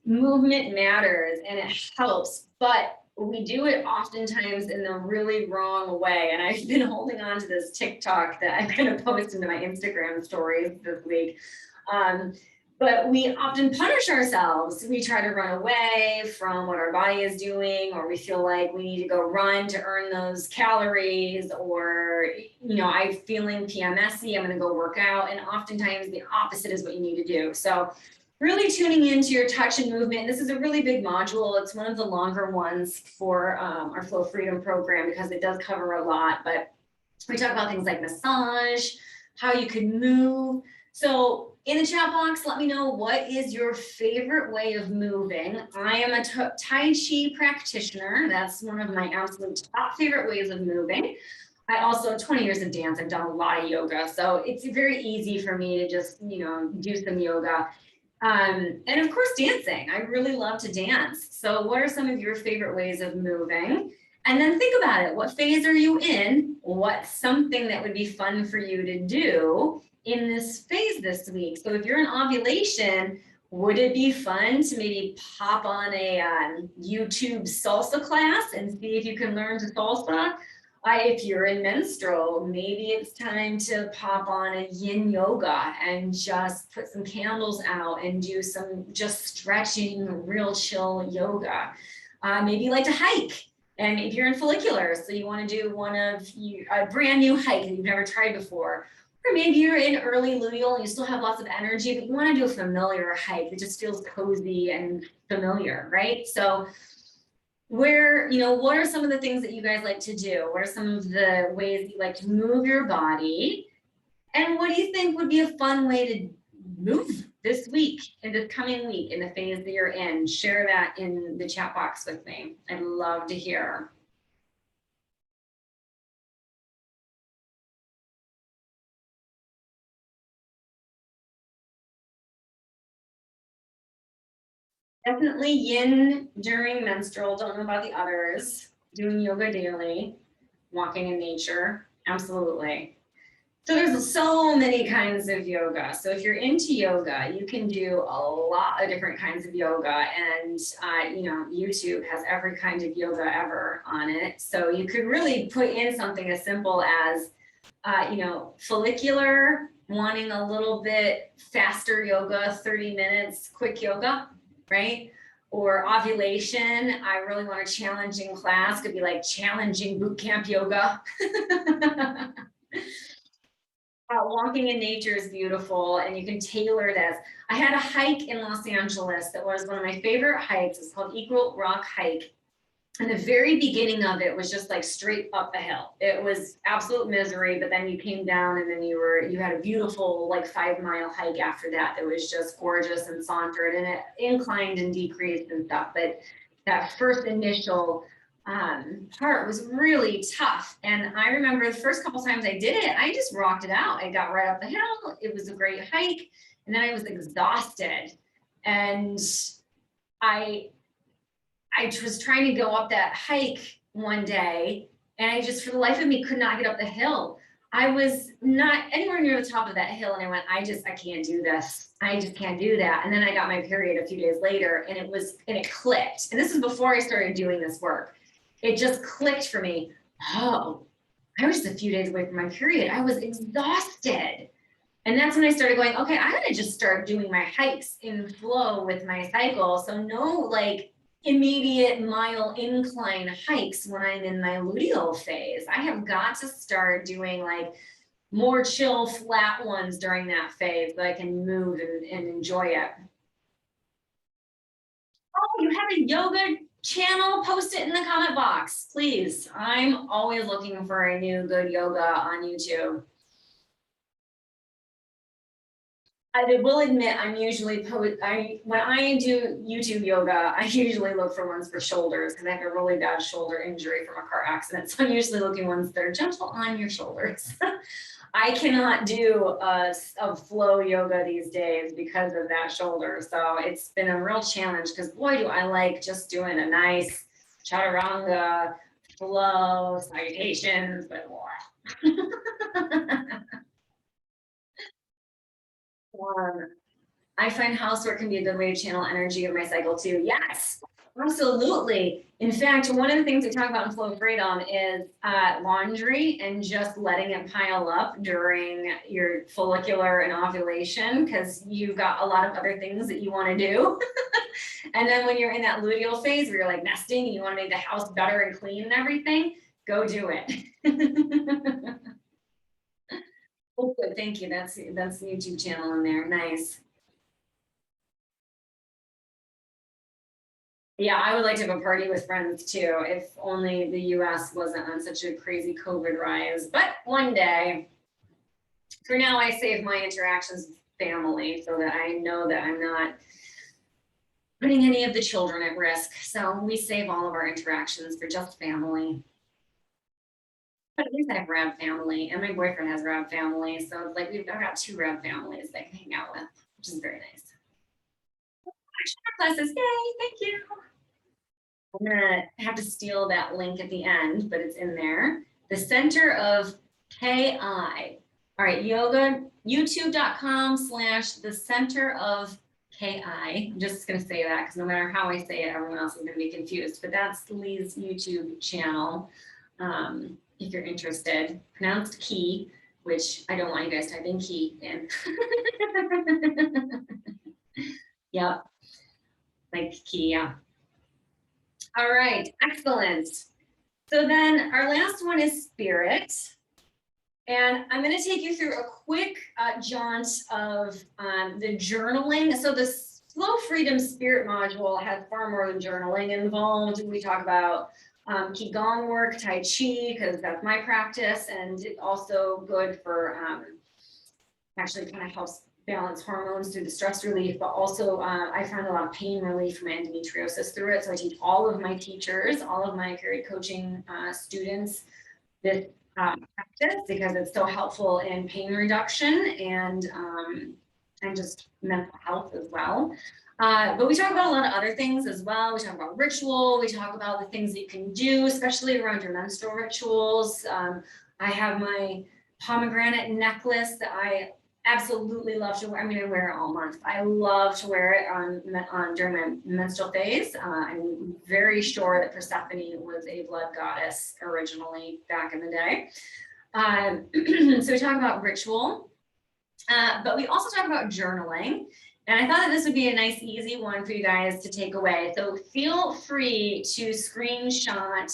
movement matters and it helps, but we do it oftentimes in the really wrong way. And I've been holding on to this TikTok that I'm going to post into my Instagram stories this week. But we often punish ourselves. We try to run away from what our body is doing, or we feel like we need to go run to earn those calories, or, you know, I'm feeling PMSy, I'm going to go work out. And oftentimes the opposite is what you need to do. So really tuning into your touch and movement. This is a really big module. It's one of the longer ones for our Flow Freedom program because it does cover a lot. But we talk about things like massage, how you can move. So in the chat box, let me know what is your favorite way of moving. I am a Tai Chi practitioner. That's one of my absolute top favorite ways of moving. I also, 20 years of dance, I've done a lot of yoga. So it's very easy for me to just, you know, do some yoga. And of course, dancing. I really love to dance. So what are some of your favorite ways of moving? And then think about it. What phase are you in? What's something that would be fun for you to do in this phase this week? So if you're in ovulation, would it be fun to maybe pop on a YouTube salsa class and see if you can learn to salsa? If you're in menstrual, maybe it's time to pop on a yin yoga and just put some candles out and do some just stretching, real chill yoga. Maybe you like to hike. And if you're in follicular, so you want to do a brand new hike that you've never tried before, or maybe you're in early luteal and you still have lots of energy, but you want to do a familiar hike that just feels cozy and familiar, right? So where, you know, what are some of the things that you guys like to do? What are some of the ways you like to move your body? And what do you think would be a fun way to move this week, in this coming week, in the phase that you're in? Share that in the chat box with me. I'd love to hear. Definitely yin during menstrual. Don't know about the others. Doing yoga daily, walking in nature. Absolutely. So there's so many kinds of yoga. So if you're into yoga, you can do a lot of different kinds of yoga. And, you know, YouTube has every kind of yoga ever on it. So you could really put in something as simple as, you know, follicular, wanting a little bit faster yoga, 30 minutes, quick yoga, right? Or ovulation, I really want a challenging class, could be like challenging boot camp yoga. Walking in nature is beautiful, and you can tailor this. I had a hike in Los Angeles that was one of my favorite hikes. It's called Eagle Rock Hike. And the very beginning of it was just like straight up a hill. It was absolute misery, but then you came down and then you had a beautiful like 5-mile hike after that. That was just gorgeous and sauntered, and it inclined and decreased and stuff. But that first initial part was really tough. And I remember the first couple times I did it, I just rocked it out. I got right up the hill. It was a great hike. And then I was exhausted. And I was trying to go up that hike one day And I just, for the life of me, could not get up the hill. I was not anywhere near the top of that hill. And I went, I can't do this. I just can't do that. And then I got my period a few days later and it clicked. And this is before I started doing this work. It just clicked for me. Oh, I was just a few days away from my period. I was exhausted. And that's when I started going, okay, I'm gonna just start doing my hikes in flow with my cycle. So no like immediate mile incline hikes when I'm in my luteal phase. I have got to start doing like more chill, flat ones during that phase so I can move and enjoy it. Oh, you have a yoga channel? Post it in the comment box, please. I'm always looking for a new good yoga on YouTube. I will admit I'm usually when I do YouTube yoga, I usually look for ones for shoulders because I have a really bad shoulder injury from a car accident. So I'm usually looking ones that are gentle on your shoulders. I cannot do a flow yoga these days because of that shoulder. So it's been a real challenge because boy, do I like just doing a nice chaturanga flow, salutations, but I find housework can be a good way to channel energy of my cycle too. Yes, absolutely. In fact, one of the things we talk about in Flow Freedom is laundry and just letting it pile up during your follicular and ovulation because you've got a lot of other things that you want to do. And then when you're in that luteal phase where you're like nesting and you want to make the house better and clean and everything, go do it. Oh, good. Thank you. That's the YouTube channel in there. Nice. Yeah, I would like to have a party with friends too, if only the US wasn't on such a crazy COVID rise. But one day, for now, I save my interactions with family so that I know that I'm not putting any of the children at risk. So we save all of our interactions for just family. But at least I have rad family, and my boyfriend has rad family. So it's like I've got two rad families that I can hang out with, which is very nice. Classes, yay, thank you. I'm gonna have to steal that link at the end, but it's in there. The Center of KI. All right, yoga, youtube.com/the Center of KI. I'm just gonna say that because no matter how I say it, everyone else is gonna be confused. But that's Lee's YouTube channel. If you're interested, pronounced key, which I don't want you guys typing key in. Yep, like key, yeah. All right, excellent. So then our last one is spirit. And I'm going to take you through a quick jaunt of the journaling. So the Flow Freedom Spirit module has far more than journaling involved. We talk about Qigong work, Tai Chi, because that's my practice. And it's also good for actually kind of helps balance hormones through the stress relief, but also I found a lot of pain relief from endometriosis through it. So I teach all of my teachers, all of my period coaching students this practice because it's so helpful in pain reduction and just mental health as well. But we talk about a lot of other things as well. We talk about ritual. We talk about the things that you can do, especially around your menstrual rituals. I have my pomegranate necklace that I absolutely love to wear. I mean, I wear it all month. I love to wear it on during my menstrual phase. I'm very sure that Persephone was a blood goddess originally back in the day. So we talk about ritual, but we also talk about journaling. And I thought that this would be a nice, easy one for you guys to take away. So feel free to screenshot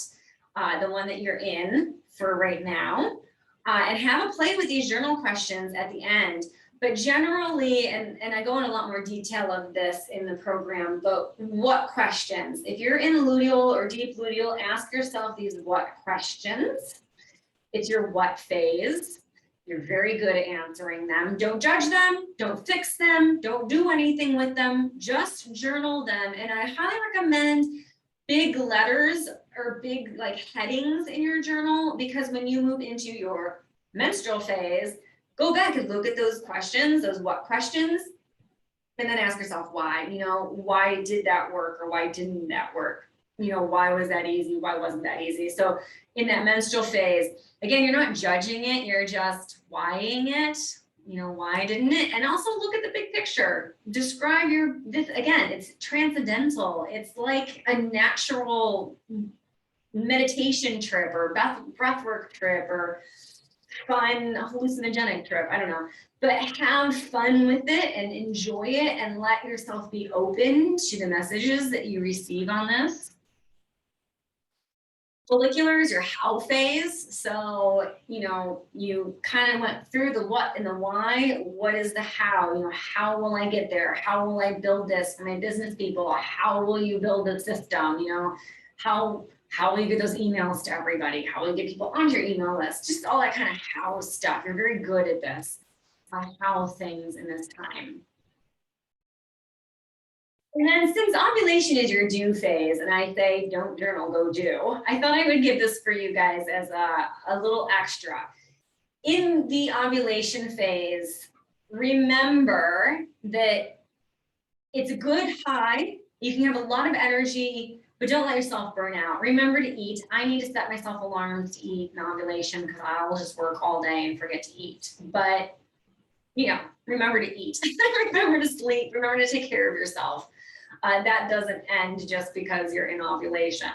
the one that you're in for right now. And have a play with these journal questions at the end. But generally, and I go in a lot more detail of this in the program, but what questions? If you're in luteal or deep luteal, ask yourself these what questions. It's your what phase. You're very good at answering them. Don't judge them. Don't fix them. Don't do anything with them. Just journal them. And I highly recommend big letters or big like headings in your journal, because when you move into your menstrual phase, go back and look at those questions, those what questions, and then ask yourself why, why did that work or why didn't that work? why was that easy? Why wasn't that easy? So in that menstrual phase, again, you're not judging it, you're just whying it. Why didn't it? And also look at the big picture. Describe this again, it's transcendental. It's like a natural meditation trip or breathwork trip or fun hallucinogenic trip. I don't know, but have fun with it and enjoy it and let yourself be open to the messages that you receive on this. Follicular is your how phase. So, you kind of went through the what and the why. What is the how? How will I get there? How will I build this for my business people? How will you build a system? How will you get those emails to everybody? How will you get people on your email list? Just all that kind of how stuff. You're very good at this, how things in this time. And then since ovulation is your do phase, and I say don't journal, go do, I thought I would give this for you guys as a little extra. In the ovulation phase, remember that it's a good high. You can have a lot of energy, but don't let yourself burn out. Remember to eat. I need to set myself alarms to eat in ovulation because I will just work all day and forget to eat. But, remember to eat. Remember to sleep. Remember to take care of yourself. That doesn't end just because you're in ovulation.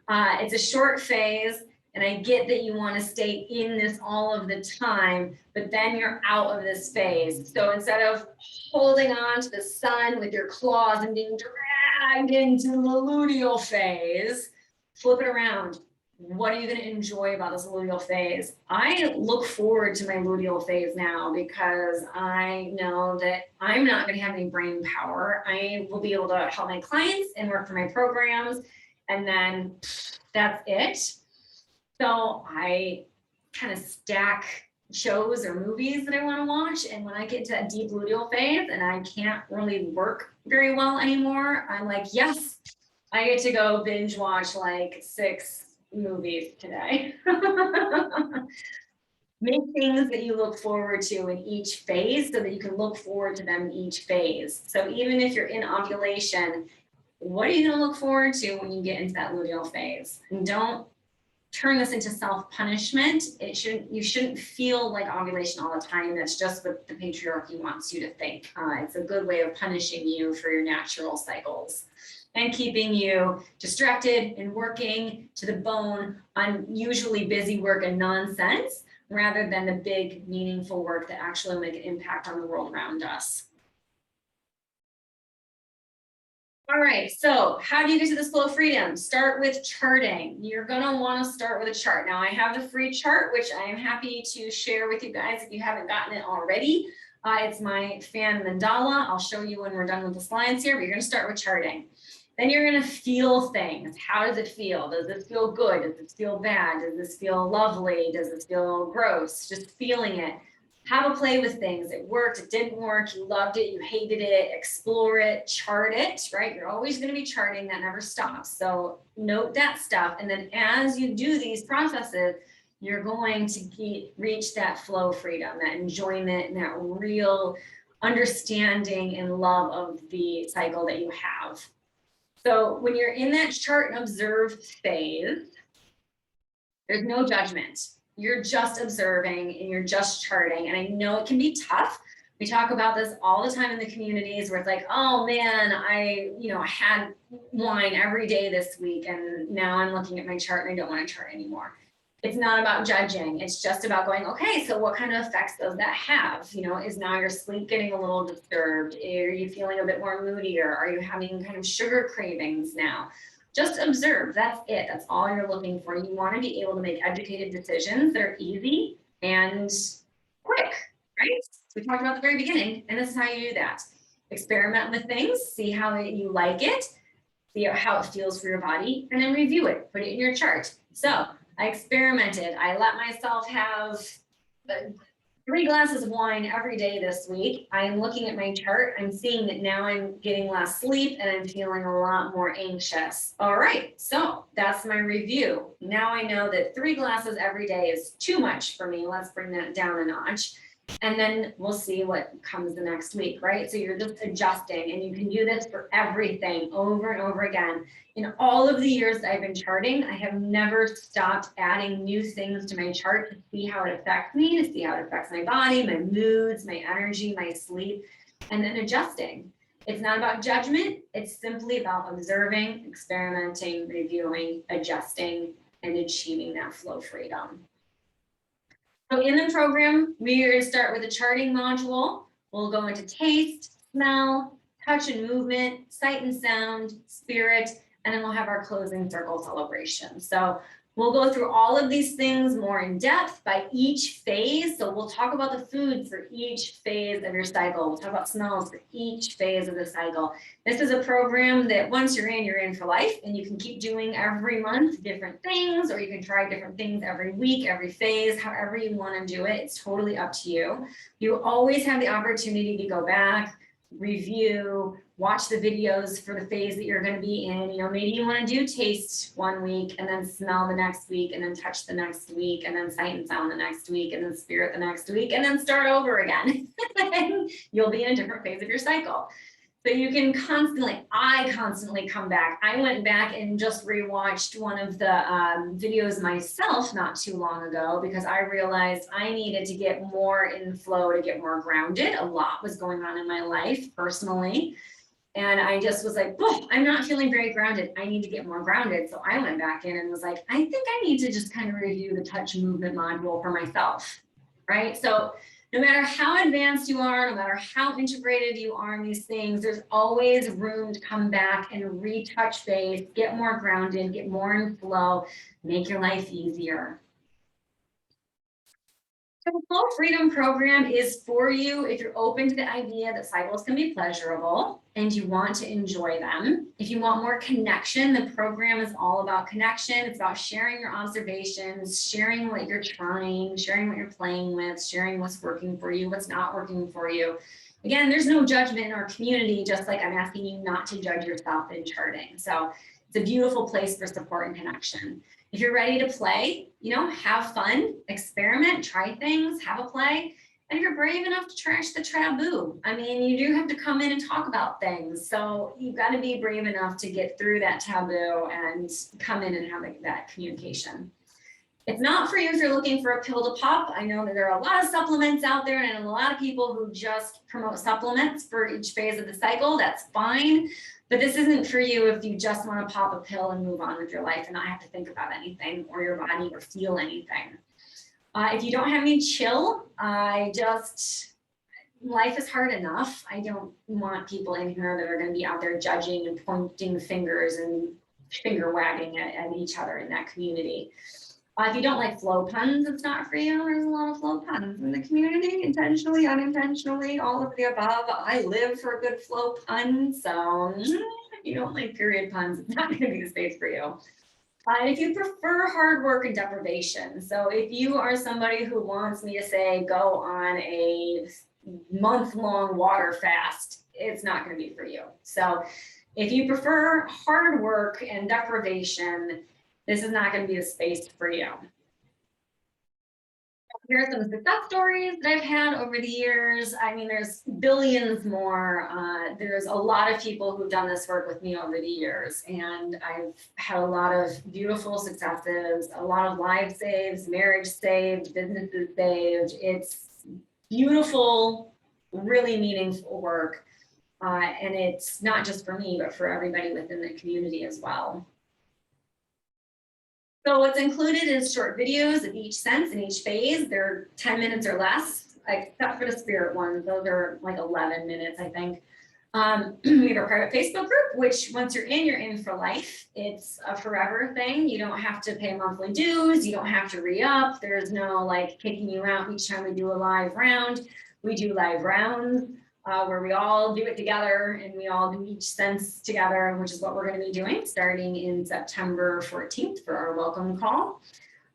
It's a short phase, and I get that you want to stay in this all of the time, but then you're out of this phase. So instead of holding on to the sun with your claws and being dragged into the luteal phase, flip it around. What are you going to enjoy about this luteal phase? I look forward to my luteal phase now because I know that I'm not going to have any brain power. I will be able to help my clients and work for my programs, and then that's it. So I kind of stack shows or movies that I want to watch, and when I get to that deep luteal phase and I can't really work very well anymore, I'm like, yes, I get to go binge watch like 6 movies today. Make things that you look forward to in each phase so that you can look forward to them in each phase. So even if you're in ovulation, what are you going to look forward to when you get into that luteal phase? And don't turn this into self-punishment. You shouldn't feel like ovulation all the time. That's just what the patriarchy wants you to think. It's a good way of punishing you for your natural cycles and keeping you distracted and working to the bone on usually busy work and nonsense, rather than the big, meaningful work that actually will make an impact on the world around us. All right, so how do you get to this flow of freedom? Start with charting. You're gonna wanna start with a chart. Now I have the free chart, which I am happy to share with you guys if you haven't gotten it already. It's my fan mandala. I'll show you when we're done with the slides here, but you're gonna start with charting. Then you're gonna feel things. How does it feel? Does it feel good? Does it feel bad? Does this feel lovely? Does it feel gross? Just feeling it. Have a play with things. It worked, it didn't work, you loved it, you hated it, explore it, chart it, right? You're always going to be charting, that never stops. So note that stuff. And then as you do these processes, you're going to reach that flow freedom, that enjoyment, and that real understanding and love of the cycle that you have. So when you're in that chart and observe phase, there's no judgment. You're just observing and you're just charting. And I know it can be tough. We talk about this all the time in the communities where it's like, oh man, I had wine every day this week and now I'm looking at my chart and I don't want to chart anymore. It's not about judging. It's just about going, okay, so what kind of effects does that have? Is now your sleep getting a little disturbed? Are you feeling a bit more moodier? Are you having kind of sugar cravings now? Just observe. That's it. That's all you're looking for. You want to be able to make educated decisions that are easy and quick, right? We talked about at the very beginning, and this is how you do that. Experiment with things, see how you like it, see how it feels for your body, and then review it. Put it in your chart. So I experimented. I let myself have 3 glasses of wine every day this week. I'm looking at my chart. I'm seeing that now I'm getting less sleep and I'm feeling a lot more anxious. All right, so that's my review. Now I know that 3 glasses every day is too much for me. Let's bring that down a notch. And then we'll see what comes the next week, right? So you're just adjusting, and you can do this for everything over and over again. In all of the years that I've been charting, I have never stopped adding new things to my chart to see how it affects me, to see how it affects my body, my moods, my energy, my sleep, and then adjusting. It's not about judgment. It's simply about observing, experimenting, reviewing, adjusting, and achieving that flow freedom. So in the program, we are going to start with a charting module. We'll go into taste, smell, touch and movement, sight and sound, spirit, and then we'll have our closing circle celebration. So we'll go through all of these things more in depth by each phase. So we'll talk about the food for each phase of your cycle. We'll talk about smells for each phase of the cycle. This is a program that once you're in for life, and you can keep doing every month different things, or you can try different things every week, every phase, however you want to do it. It's totally up to you. You always have the opportunity to go back, review, watch the videos for the phase that you're going to be in. You know, maybe you want to do taste one week and then smell the next week and then touch the next week and then sight and sound the next week and then spirit the next week and then start over again. You'll be in a different phase of your cycle. So you can I constantly come back. I went back and just rewatched one of the videos myself not too long ago, because I realized I needed to get more in flow, to get more grounded. A lot was going on in my life personally. And I just was like, oh, I'm not feeling very grounded. I need to get more grounded. So I went back in and was like, I think I need to just kind of review the touch movement module for myself, right? So no matter how advanced you are, no matter how integrated you are in these things, there's always room to come back and retouch base, get more grounded, get more in flow, make your life easier. So the Flow Freedom Program is for you if you're open to the idea that cycles can be pleasurable and you want to enjoy them. If you want more connection, the program is all about connection. It's about sharing your observations, sharing what you're trying, sharing what you're playing with, sharing what's working for you, what's not working for you. Again, there's no judgment in our community, just like I'm asking you not to judge yourself in charting. So it's a beautiful place for support and connection. If you're ready to play, you know, have fun, experiment, try things, have a play. And if you're brave enough to trash the taboo, I mean, you do have to come in and talk about things. So you've got to be brave enough to get through that taboo and come in and have that communication. It's not for you if you're looking for a pill to pop. I know that there are a lot of supplements out there, and I know a lot of people who just promote supplements for each phase of the cycle. That's fine. But this isn't for you if you just want to pop a pill and move on with your life and not have to think about anything or your body or feel anything. If you don't have any chill, life is hard enough. I don't want people in here that are going to be out there judging and pointing fingers and finger wagging at each other in that community. If you don't like flow puns, it's not for you. There's a lot of flow puns in the community, intentionally, unintentionally, all of the above. I live for a good flow pun. So if you don't like period puns, it's not going to be the space for you. If you prefer hard work and deprivation, so if you are somebody who wants me to say, go on a month-long water fast, it's not going to be for you. So if you prefer hard work and deprivation, this is not going to be the space for you. Here are some success stories that I've had over the years. I mean, there's billions more. There's a lot of people who've done this work with me over the years, and I've had a lot of beautiful successes, a lot of lives saved, marriage saved, businesses saved. It's beautiful, really meaningful work. And it's not just for me, but for everybody within the community as well. So what's included is short videos of each sense in each phase. They're 10 minutes or less, except for the spirit ones. Those are like 11 minutes, I think. We have a private Facebook group, which once you're in for life. It's a forever thing. You don't have to pay monthly dues. You don't have to re-up. There's no like kicking you out each time we do a live round. We do live rounds. Where we all do it together and we all do each sense together, which is what we're going to be doing starting in September 14th for our welcome call.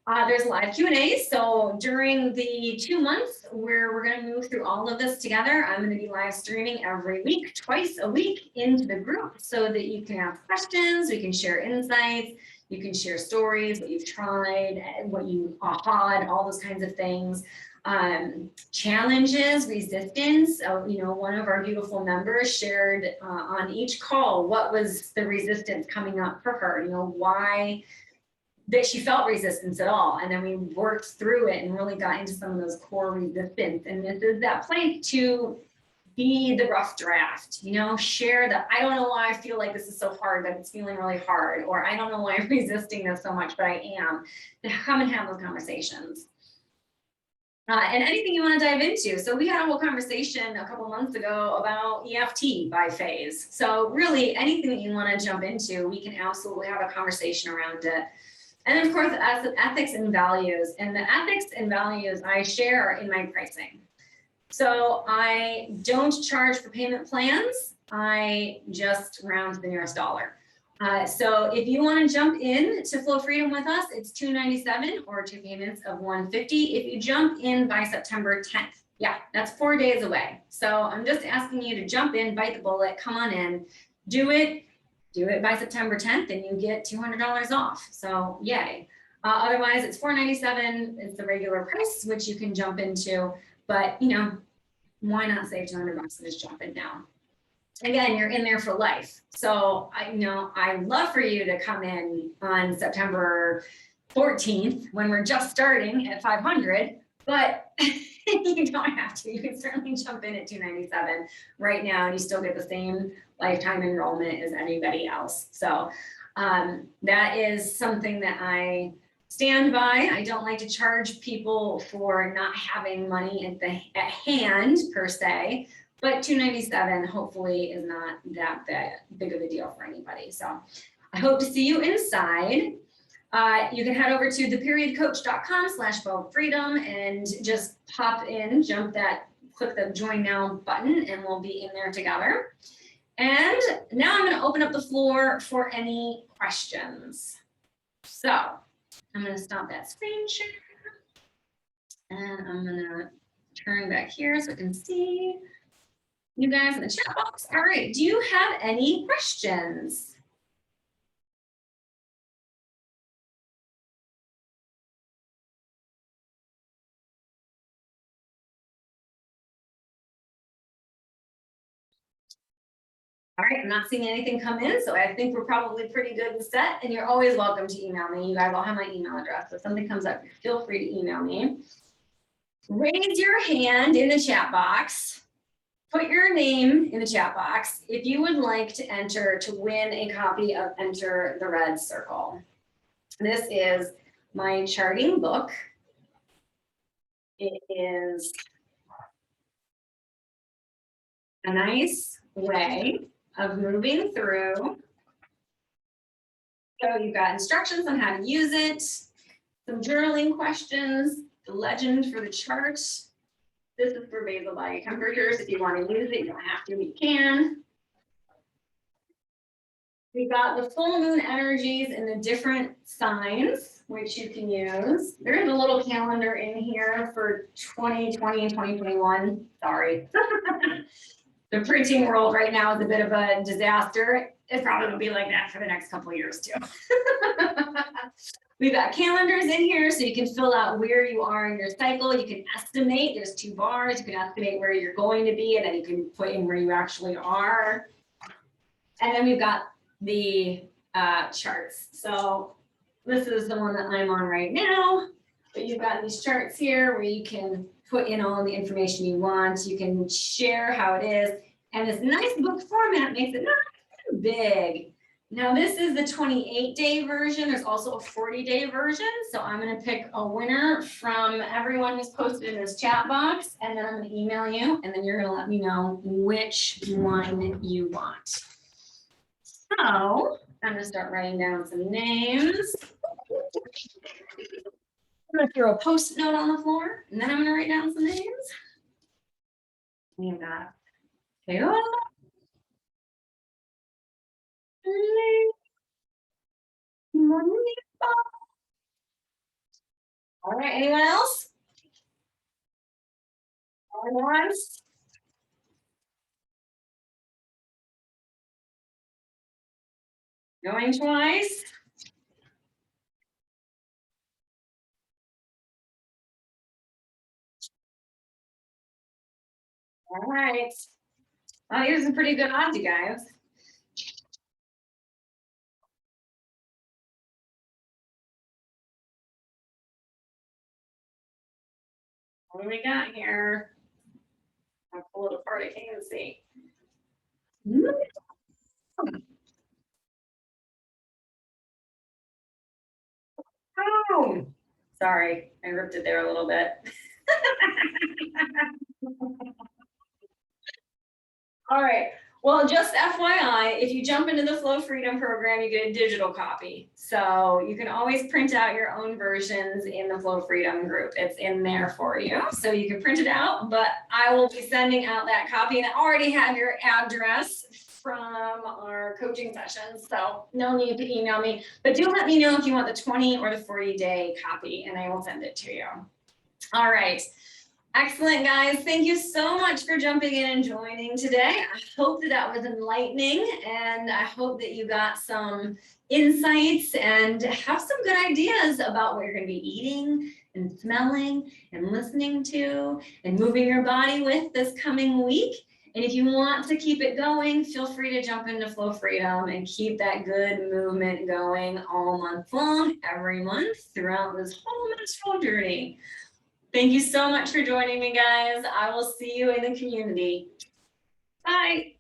There's live Q&As. So during the 2 months where we're going to move through all of this together, I'm going to be live streaming every week, twice a week into the group so that you can ask questions, we can share insights, you can share stories, what you've tried, what you aha'd, all those kinds of things. challenges, resistance. One of our beautiful members shared on each call what was the resistance coming up for her, why that she felt resistance at all. And then we worked through it and really got into some of those core resistance. And this is that place to be the rough draft, share that I don't know why I feel like this is so hard, but it's feeling really hard, or I don't know why I'm resisting this so much, but I am. To come and have those conversations. And anything you want to dive into. So we had a whole conversation a couple months ago about EFT by phase. So really anything that you want to jump into, we can absolutely have a conversation around it. And then of course, ethics and values. And the ethics and values I share in my pricing. So I don't charge for payment plans. I just round to the nearest dollar. So if you want to jump in to Flow Freedom with us, it's $297 or 2 payments of $150. If you jump in by September 10th, yeah, that's 4 days away. So I'm just asking you to jump in, bite the bullet, come on in, do it by September 10th, and you get $200 off. So yay. Otherwise, it's $497. It's the regular price, which you can jump into. But why not save $200 and just jump in now? Again, you're in there for life. So I'd love for you to come in on September 14th when we're just starting at 500, but you don't have to. You can certainly jump in at 297 right now, and you still get the same lifetime enrollment as anybody else. So that is something that I stand by. I don't like to charge people for not having money at hand per se, but 297 hopefully is not that big of a deal for anybody. So I hope to see you inside. You can head over to theperiodcoach.com/flowfreedom and just pop in, click the join now button, and we'll be in there together. And now I'm going to open up the floor for any questions. So I'm going to stop that screen share, and I'm going to turn back here so I can see you guys in the chat box. All right, do you have any questions? All right, I'm not seeing anything come in, so I think we're probably pretty good and set. And you're always welcome to email me. You guys all have my email address. So if something comes up, feel free to email me. Raise your hand in the chat box. Put your name in the chat box if you would like to enter to win a copy of Enter the Red Circle. This is my charting book. It is a nice way of moving through. So you've got instructions on how to use it, some journaling questions, the legend for the chart. This is for basal body temperatures. If you want to use it, you don't have to, but you can. We've got the full moon energies in the different signs, which you can use. There is a little calendar in here for 2020 and 2021. Sorry. The printing world right now is a bit of a disaster. It probably will be like that for the next couple of years too. We've got calendars in here so you can fill out where you are in your cycle. You can estimate, there's 2 bars. You can estimate where you're going to be, and then you can put in where you actually are. And then we've got the charts. So this is the one that I'm on right now. But you've got these charts here where you can put in all the information you want. You can share how it is. And this nice book format makes it not too big. Now this is the 28-day version. There's also a 40-day version. So I'm going to pick a winner from everyone who's posted in this chat box. And then I'm going to email you. And then you're going to let me know which one you want. So I'm going to start writing down some names. I'm going to throw a Post-it note on the floor, and then I'm going to write down some names. We've got Taylor. All right, anyone else? Going once. Going twice. All right. Well, here's a pretty good odds, you guys. What do we got here? I'll pull it apart, I can't see. Oh, sorry, I ripped it there a little bit. All right. Well, just FYI, if you jump into the Flow Freedom program, you get a digital copy. So you can always print out your own versions in the Flow Freedom group. It's in there for you. So you can print it out, but I will be sending out that copy and I already have your address from our coaching sessions. So no need to email me, but do let me know if you want the 20 or the 40-day copy and I will send it to you. All right. Excellent, guys. Thank you so much for jumping in and joining today. I hope that was enlightening and I hope that you got some insights and have some good ideas about what you're going to be eating and smelling and listening to and moving your body with this coming week. And if you want to keep it going, feel free to jump into Flow Freedom and keep that good movement going all month long, every month throughout this whole menstrual journey. Thank you so much for joining me, guys. I will see you in the community. Bye.